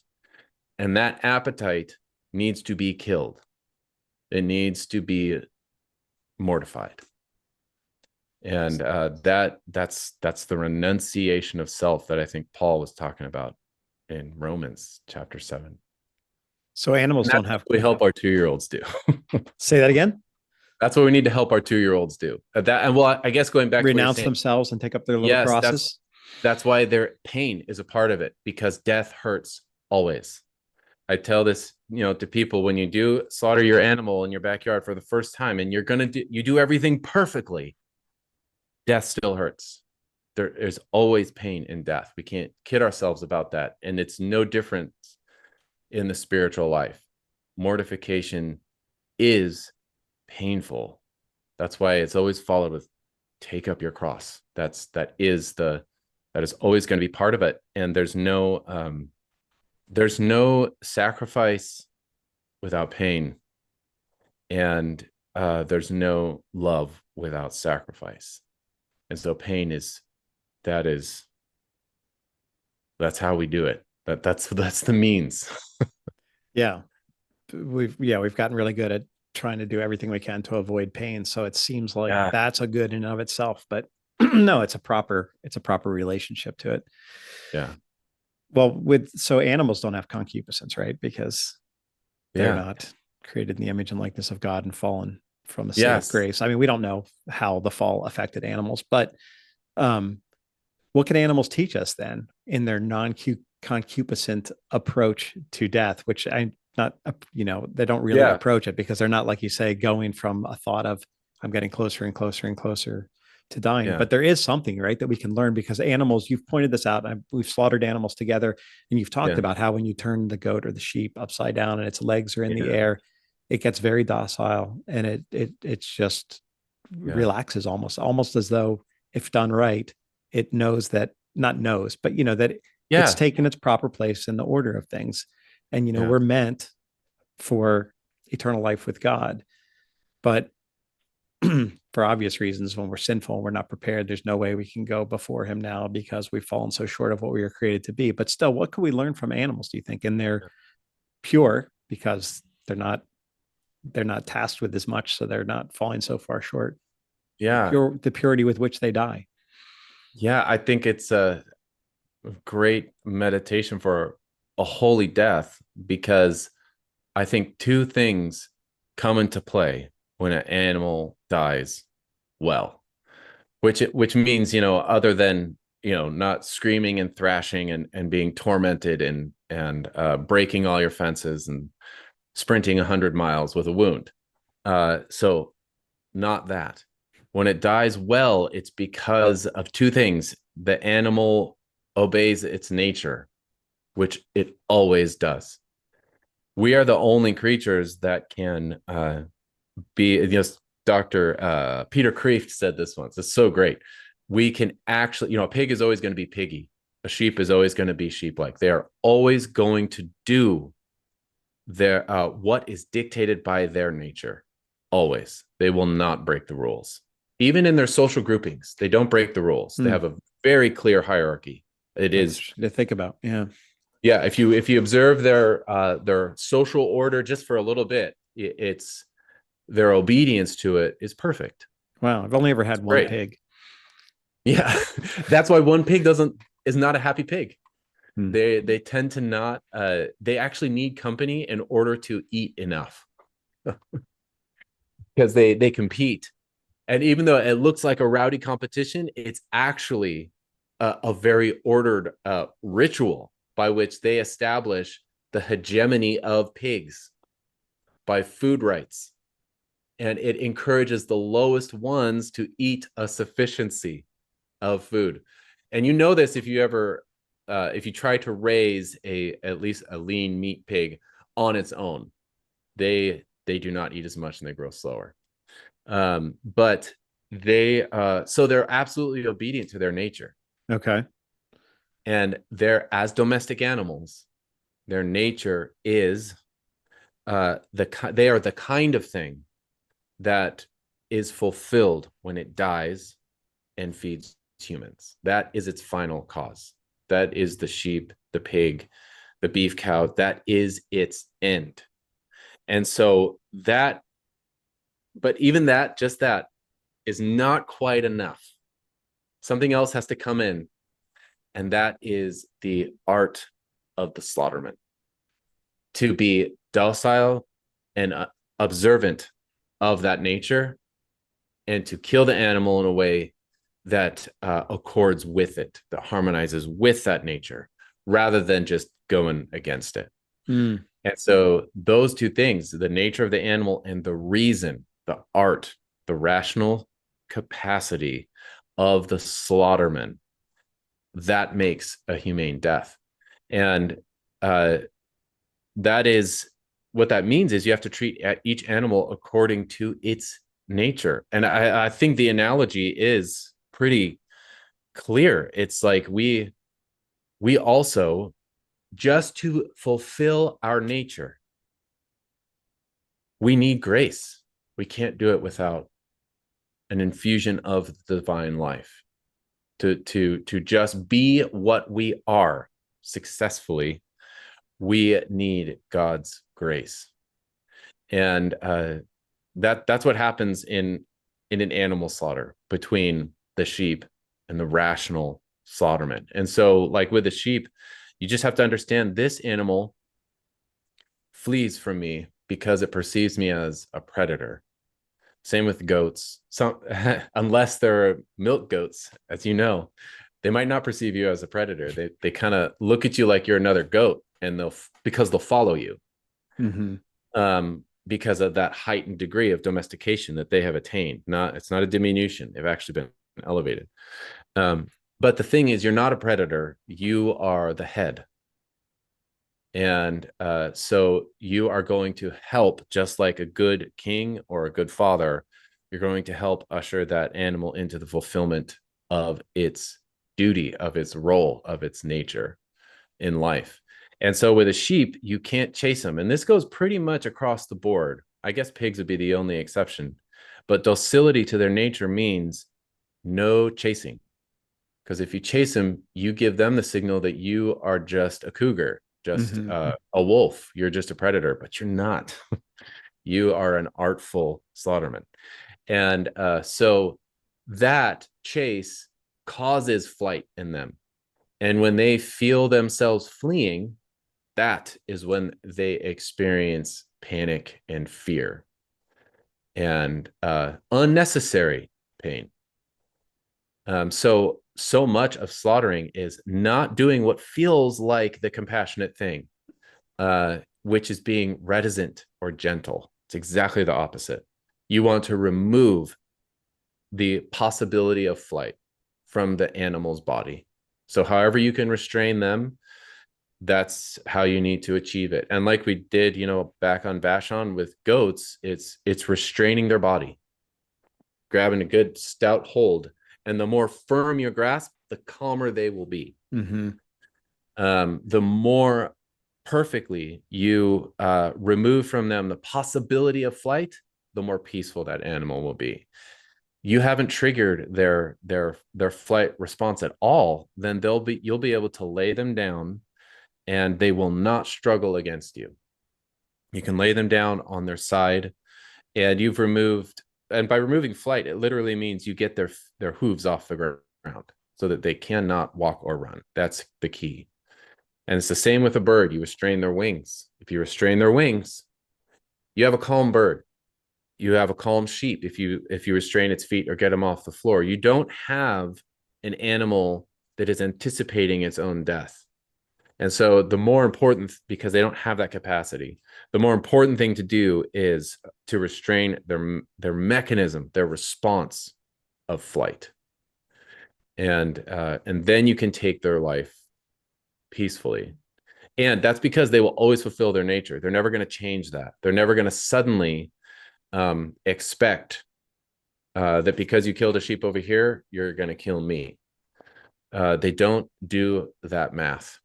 And that appetite needs to be killed. It needs to be mortified. And that's the renunciation of self that I think Paul was talking about in Romans chapter 7. So animals don't have. We help our 2-year-olds do. Say that again. That's what we need to help our 2-year-olds do. That, and well, I guess going back Renounce to themselves and take up their little yes, crosses. that's why their pain is a part of it, because death hurts always. I tell this, to people, when you do slaughter your animal in your backyard for the first time, and you do everything perfectly, death still hurts. There is always pain in death. We can't kid ourselves about that. And it's no different in the spiritual life. Mortification is painful. That's why it's always followed with take up your cross. That is always going to be part of it. And there's no sacrifice without pain, and there's no love without sacrifice. And so pain that's how we do it. That's the means. Yeah. We've gotten really good at trying to do everything we can to avoid pain. So it seems like that's a good in and of itself, but no, it's a proper relationship to it. Yeah. Well, so animals don't have concupiscence, right? Because they're not created in the image and likeness of God and fallen from a state of grace. I mean, we don't know how the fall affected animals, but what can animals teach us then in their non-concupiscent approach to death, which they don't really approach it, because they're not, like you say, going from a thought of I'm getting closer and closer and closer to dying. But there is something, right, that we can learn, because animals, you've pointed this out, we've slaughtered animals together, and you've talked about how when you turn the goat or the sheep upside down and its legs are in the air, it gets very docile, and it's just relaxes almost as though, if done right, it knows that, not knows, but that it's taken its proper place in the order of things. And we're meant for eternal life with God, but for obvious reasons, when we're sinful and we're not prepared, there's no way we can go before him now, because we've fallen so short of what we were created to be. But still, what can we learn from animals, do you think? And they're pure because they're not tasked with as much, so they're not falling so far short. The purity with which they die. I think it's a great meditation for a holy death, because I think two things come into play when an animal dies well, which means, other than, not screaming and thrashing and being tormented and breaking all your fences and sprinting 100 miles with a wound. So not that. When it dies well, it's because of two things. The animal obeys its nature, which it always does. We are the only creatures that can be, Dr. Peter Kreeft said this once. It's so great. We can actually, a pig is always going to be piggy. A sheep is always going to be sheep-like. They are always going to do their what is dictated by their nature. Always. They will not break the rules. Even in their social groupings, they don't break the rules. They have a very clear hierarchy. Is to think about. Yeah. If you observe their social order just for a little bit, it's their obedience to it is perfect. Wow, I've only ever had one pig. Yeah, that's why one pig is not a happy pig. They tend to not. They actually need company in order to eat enough, because they compete. And even though it looks like a rowdy competition, it's actually a very ordered ritual by which they establish the hegemony of pigs by food rights. And it encourages the lowest ones to eat a sufficiency of food. And this if you try to raise at least a lean meat pig on its own, they do not eat as much and they grow slower. But so they're absolutely obedient to their nature. Okay. And as domestic animals, their nature is they are the kind of thing that is fulfilled when it dies and feeds humans. That is its final cause. That is the sheep, the pig, the beef cow, that is its end. And so that, but even that, just that is not quite enough. Something else has to come in, and that is the art of the slaughterman, to be docile and observant of that nature, and to kill the animal in a way that accords with it, that harmonizes with that nature, rather than just going against it. Mm. And so those two things, the nature of the animal and the reason, the art, the rational capacity of the slaughterman, that makes a humane death. And that is what that means, is you have to treat each animal according to its nature. And I think the analogy is pretty clear. It's like we also, just to fulfill our nature, we need grace. We can't do it without an infusion of the divine life. To just be what we are successfully, we need God's grace. And that's what happens in an animal slaughter between the sheep and the rational slaughterman. And so, like with the sheep, you just have to understand, this animal flees from me because it perceives me as a predator. Same with goats. Some unless they're milk goats, as you know, they might not perceive you as a predator. They kind of look at you like you're another goat, and they'll follow you. Mm-hmm. Because of that heightened degree of domestication that they have attained. It's not a diminution. They've actually been elevated. But the thing is, you're not a predator. You are the head. And so you are going to help, just like a good king or a good father, you're going to help usher that animal into the fulfillment of its duty, of its role, of its nature in life. And so with a sheep, you can't chase them. And this goes pretty much across the board. I guess pigs would be the only exception. But docility to their nature means no chasing. Because if you chase them, you give them the signal that you are just a cougar, just a wolf. You're just a predator, but you're not. You are an artful slaughterman. And so that chase causes flight in them. And when they feel themselves fleeing, that is when they experience panic and fear and unnecessary pain. So much of slaughtering is not doing what feels like the compassionate thing, which is being reticent or gentle. It's exactly the opposite. You want to remove the possibility of flight from the animal's body. So however you can restrain them, that's how you need to achieve it. And like we did, back on Vashon with goats, it's restraining their body, grabbing a good stout hold. And the more firm your grasp, the calmer they will be. Mm-hmm. The more perfectly you remove from them the possibility of flight, the more peaceful that animal will be. You haven't triggered their flight response at all, then you'll be able to lay them down, and they will not struggle against you. You can lay them down on their side, and and by removing flight, it literally means you get their hooves off the ground so that they cannot walk or run. That's the key. And it's the same with a bird. You restrain their wings. If you restrain their wings, you have a calm bird. You have a calm sheep if you restrain its feet or get them off the floor. You don't have an animal that is anticipating its own death. And so the more important, because they don't have that capacity, the more important thing to do is to restrain their mechanism, their response of flight. And then you can take their life peacefully. And that's because they will always fulfill their nature. They're never going to change that. They're never going to suddenly expect that because you killed a sheep over here, you're going to kill me. They don't do that math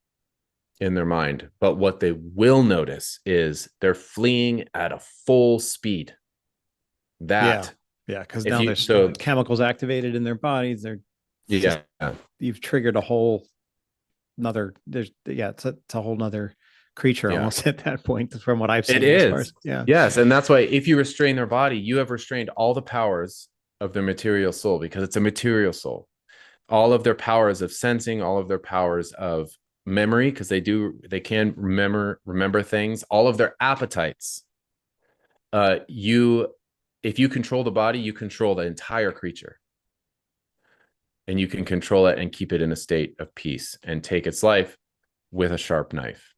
in their mind. But what they will notice is they're fleeing at a full speed. Because now there's chemicals activated in their bodies. You've triggered a whole another. It's a whole nother creature Yeah, almost at that point, from what I've it seen as far as, is. yeah. Yes. And that's why if you restrain their body, you have restrained all the powers of their material soul, because it's a material soul. All of their powers of sensing, all of their powers of memory, because they can remember things, all of their appetites. You If you control the body, you control the entire creature. And you can control it and keep it in a state of peace and take its life with a sharp knife.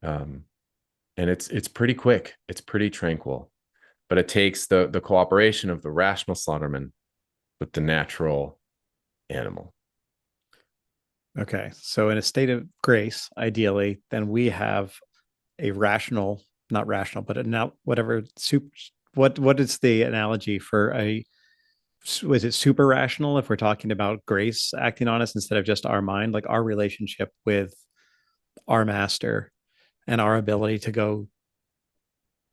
And it's pretty quick. It's pretty tranquil, but it takes the cooperation of the rational slaughterman with the natural animal. Okay. So in a state of grace, ideally, then we have a rational, not rational, but now whatever what is the analogy for a, was it super rational if we're talking about grace acting on us instead of just our mind, like our relationship with our master and our ability to go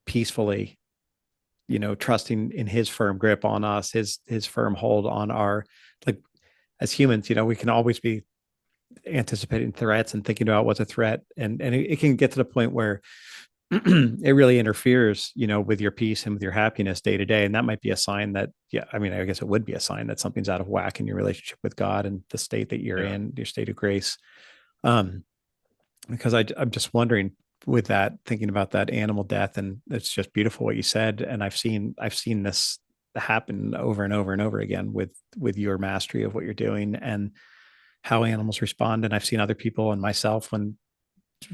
peacefully, trusting in his firm grip on us, his firm hold on our, like, as humans, we can always be anticipating threats and thinking about what's a threat, and it can get to the point where it really interferes, with your peace and with your happiness day to day. And that might be a sign that, yeah, I mean, I guess it would be a sign that something's out of whack in your relationship with God and the state that you're in, your state of grace. Because I'm just wondering, with that, thinking about that animal death, and it's just beautiful what you said. And I've seen this happen over and over and over again with your mastery of what you're doing and how animals respond. And I've seen other people and myself when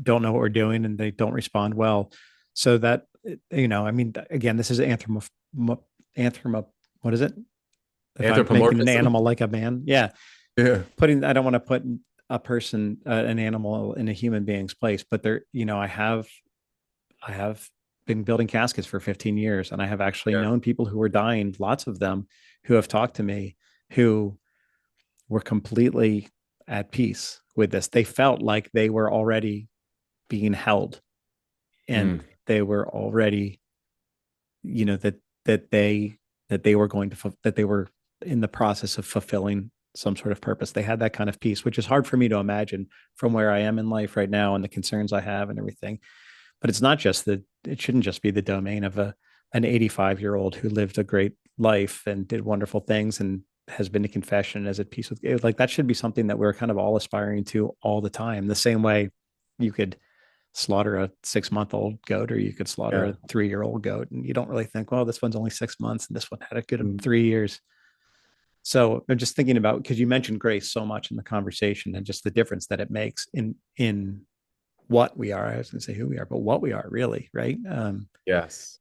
don't know what we're doing and they don't respond well. So that, I mean, again, this is what is it? If I'm making an Anthropomorphism. animal like a man, yeah. Yeah. I don't want to put a person, an animal in a human being's place, but there, I have been building caskets for 15 years, and I have actually known people who were dying, lots of them, who have talked to me, who were completely at peace with this. They felt like they were already being held, and they were already, that they were going to, that they were in the process of fulfilling some sort of purpose. They had that kind of peace, which is hard for me to imagine from where I am in life right now and the concerns I have and everything. But it's not just that, it shouldn't just be the domain of an 85-year-old who lived a great life and did wonderful things and has been to confession, as at peace with it. Like, that should be something that we're kind of all aspiring to all the time. The same way you could slaughter a 6-month-old goat, or you could slaughter a 3-year-old goat, and you don't really think, well, this one's only 6 months and this one had a good 3 years. So I'm just thinking about, because you mentioned grace so much in the conversation and just the difference that it makes in what we are. I was going to say who we are, but what we are really, right? Yes.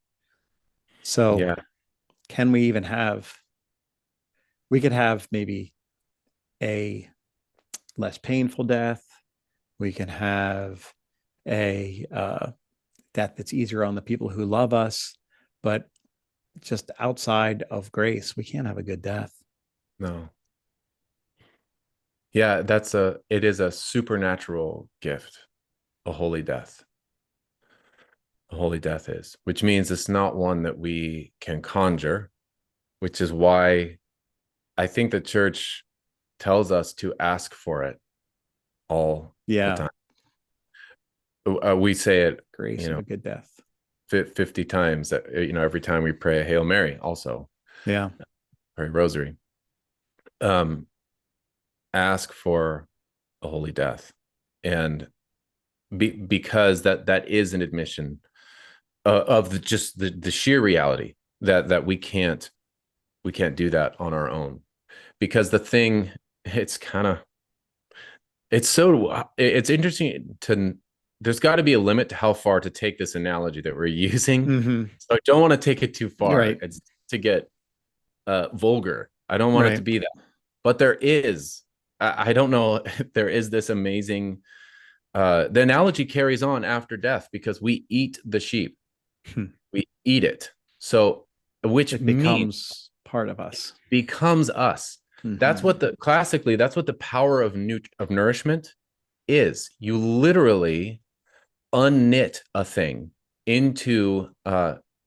So can we even we could have maybe a less painful death. We can have a death that's easier on the people who love us, but just outside of grace, we can't have a good death. No. Yeah, it is a supernatural gift, a holy death. A holy death is, which means it's not one that we can conjure, which is why I think the church tells us to ask for it all the time. We say it, grace of a good death 50 times, every time we pray a Hail Mary, also. Yeah. Pray rosary. Ask for a holy death. And because that is an admission of the sheer reality that we can't do that on our own. Because the thing, it's interesting there's got to be a limit to how far to take this analogy that we're using. Mm-hmm. So I don't want to take it too far. Right. It's to get vulgar. I don't want it to be that. But there is, I don't know if there is this amazing, the analogy carries on after death, because we eat the sheep. We eat it. So, which it becomes part of us. Becomes us. Mm-hmm. That's what the power of nourishment is. You literally unknit a thing into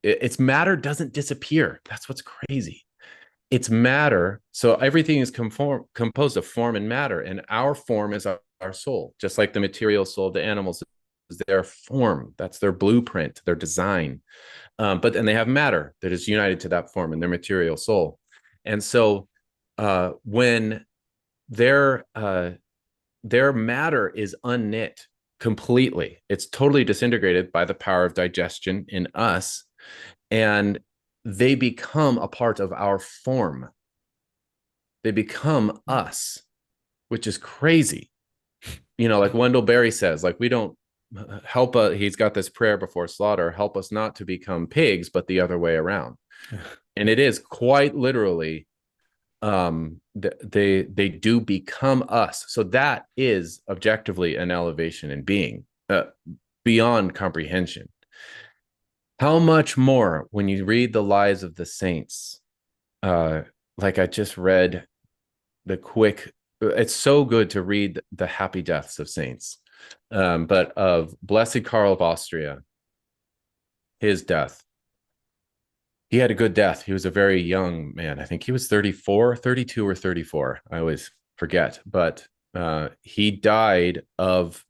its matter doesn't disappear. That's what's crazy. It's matter. So everything is composed of form and matter, and our form is our soul, just like the material soul of the animals their form. That's their blueprint, their design. But then they have matter that is united to that form in their material soul. And so when their matter is unknit completely, it's totally disintegrated by the power of digestion in us, and they become a part of our form. They become us, which is crazy. Like Wendell Berry says, like, we don't help he's got this prayer before slaughter: help us not to become pigs, but the other way around. And it is quite literally, they do become us. So that is objectively an elevation in being, beyond comprehension. How much more when you read the lives of the saints? Like I just read it's so good to read the happy deaths of saints. But of Blessed Karl of Austria, his death, he had a good death. He was a very young man. I think he was 32 or 34. I always forget. But he died of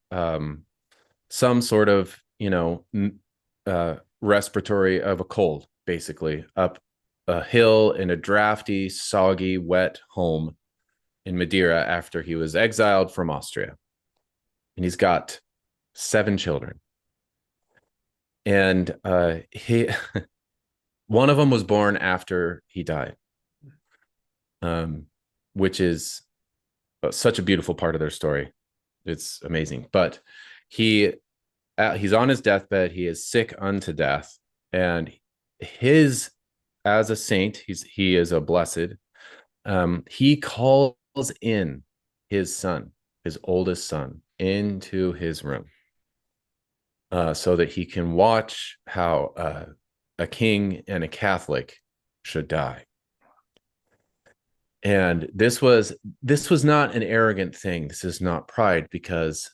some sort of, respiratory, of a cold, basically, up a hill in a drafty, soggy, wet home in Madeira after he was exiled from Austria. And he's got 7 children. And one of them was born after he died, which is such a beautiful part of their story. It's amazing. But he's on his deathbed. He is sick unto death. And as a saint, he is a blessed. He calls in his son, his oldest son, into his room, so that he can watch how a king and a Catholic should die. And this was not an arrogant thing. This is not pride, because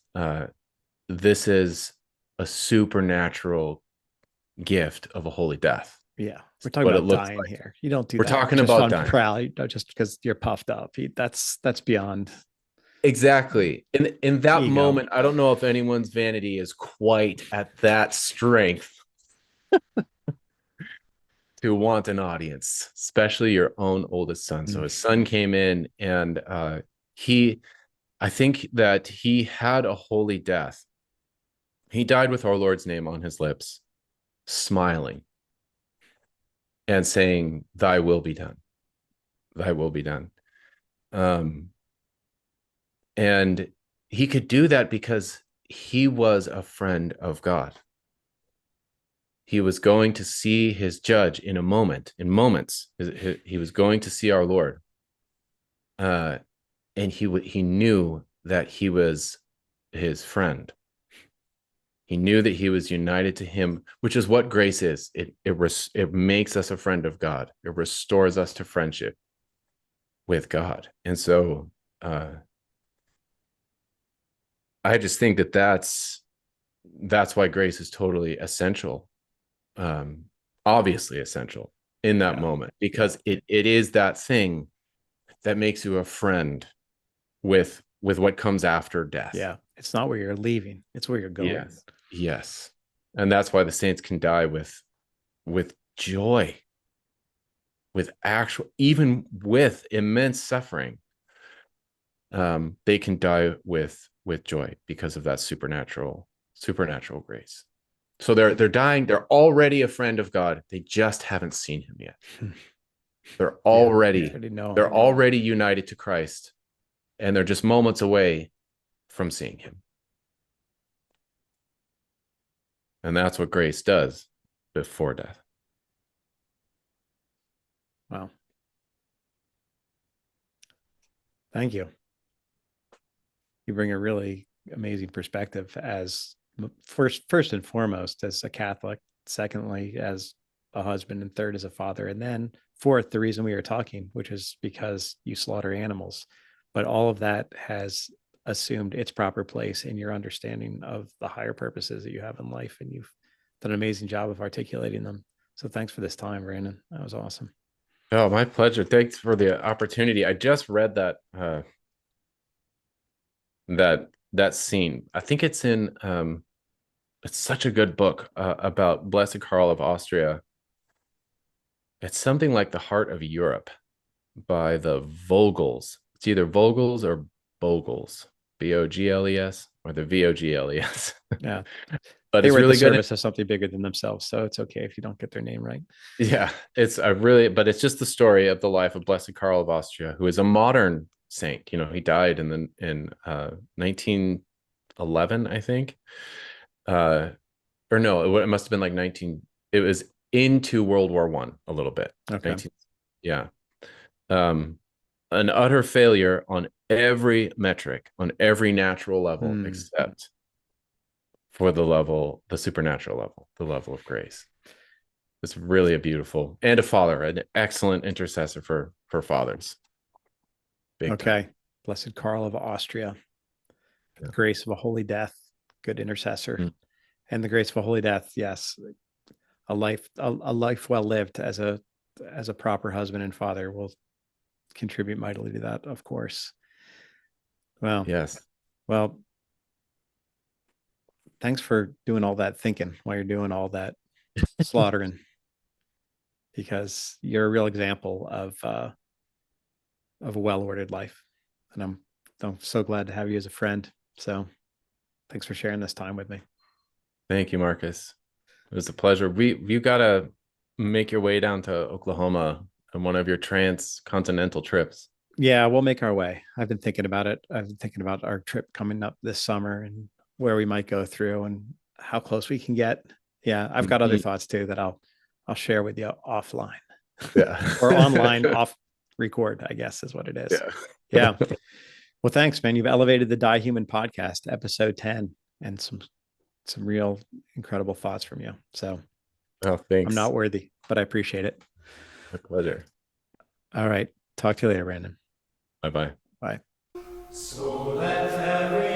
this is a supernatural gift of a holy death. Yeah, we're talking about dying here. You don't do that. We're talking about dying. Proud, just because you're puffed up. That's beyond. Exactly. In that ego moment, I don't know if anyone's vanity is quite at that strength to want an audience, especially your own oldest son. So his son came in, and I think that he had a holy death. He died with our Lord's name on his lips, smiling and saying, "Thy will be done. Thy will be done." And he could do that because he was a friend of God. He was going to see his judge in moments. He was going to see our Lord. And he knew that he was his friend. He knew that he was united to him, which is what grace is. It makes us a friend of God. It restores us to friendship with God. And so I just think that that's why grace is totally essential, obviously essential in that moment, because it is that thing that makes you a friend with what comes after death. Yeah, it's not where you're leaving; it's where you're going. Yes, and that's why the saints can die with joy, even with immense suffering. They can die with joy because of that supernatural grace. So they're dying. They're already a friend of God. They just haven't seen him yet. They're already united to Christ, and they're just moments away from seeing him. And that's what grace does before death. Wow. Thank you. You bring a really amazing perspective as first and foremost as a Catholic, secondly as a husband, and third as a father, and then fourth, the reason we are talking, which is because you slaughter animals. But all of that has assumed its proper place in your understanding of the higher purposes that you have in life, and you've done an amazing job of articulating them. So thanks for this time, Brandon. That was awesome. Oh, my pleasure. Thanks for the opportunity. I just read that that scene. I think it's in it's such a good book about Blessed Karl of Austria. It's something like The Heart of Europe by the Vogels. It's either Vogels or Bogles, Bogles, or the Vogles. Yeah. But They it's were at the really good. service of something bigger than themselves. So it's okay if you don't get their name right. Yeah, it's a really, but it's just the story of the life of Blessed Karl of Austria, who is a modern saint. You know, he died in 1911, I think. Or no, it must have been like 19. It was into World War One a little bit. Okay. 19, yeah. Um, an utter failure on every metric, on every natural level, except for the supernatural level, the level of grace. It's really a beautiful, and a father, an excellent intercessor for fathers. Big Okay. time. Blessed Karl of Austria, Yeah. the grace of a holy death, good intercessor. Mm. And the grace of a holy death, yes. A life well lived as a proper husband and father will contribute mightily to that, of course. Well, Yes. well, thanks for doing all that thinking while you're doing all that slaughtering, because you're a real example of a well-ordered life. And I'm so glad to have you as a friend. So thanks for sharing this time with me. Thank you, Marcus. It was a pleasure. You gotta make your way down to Oklahoma on one of your transcontinental trips. Yeah, we'll make our way. I've been thinking about it. I've been thinking about our trip coming up this summer and where we might go through and how close we can get. Yeah, I've got other thoughts too that I'll share with you offline. Yeah. Or online off record, I guess is what it is. Yeah. Yeah. Well, thanks, man. You've elevated the Die Human podcast, episode 10, and some real incredible thoughts from you. So Oh, I'm thanks. not worthy, but I appreciate it. My pleasure. All right. Talk to you later, Brandon. Bye-bye. Bye. So let every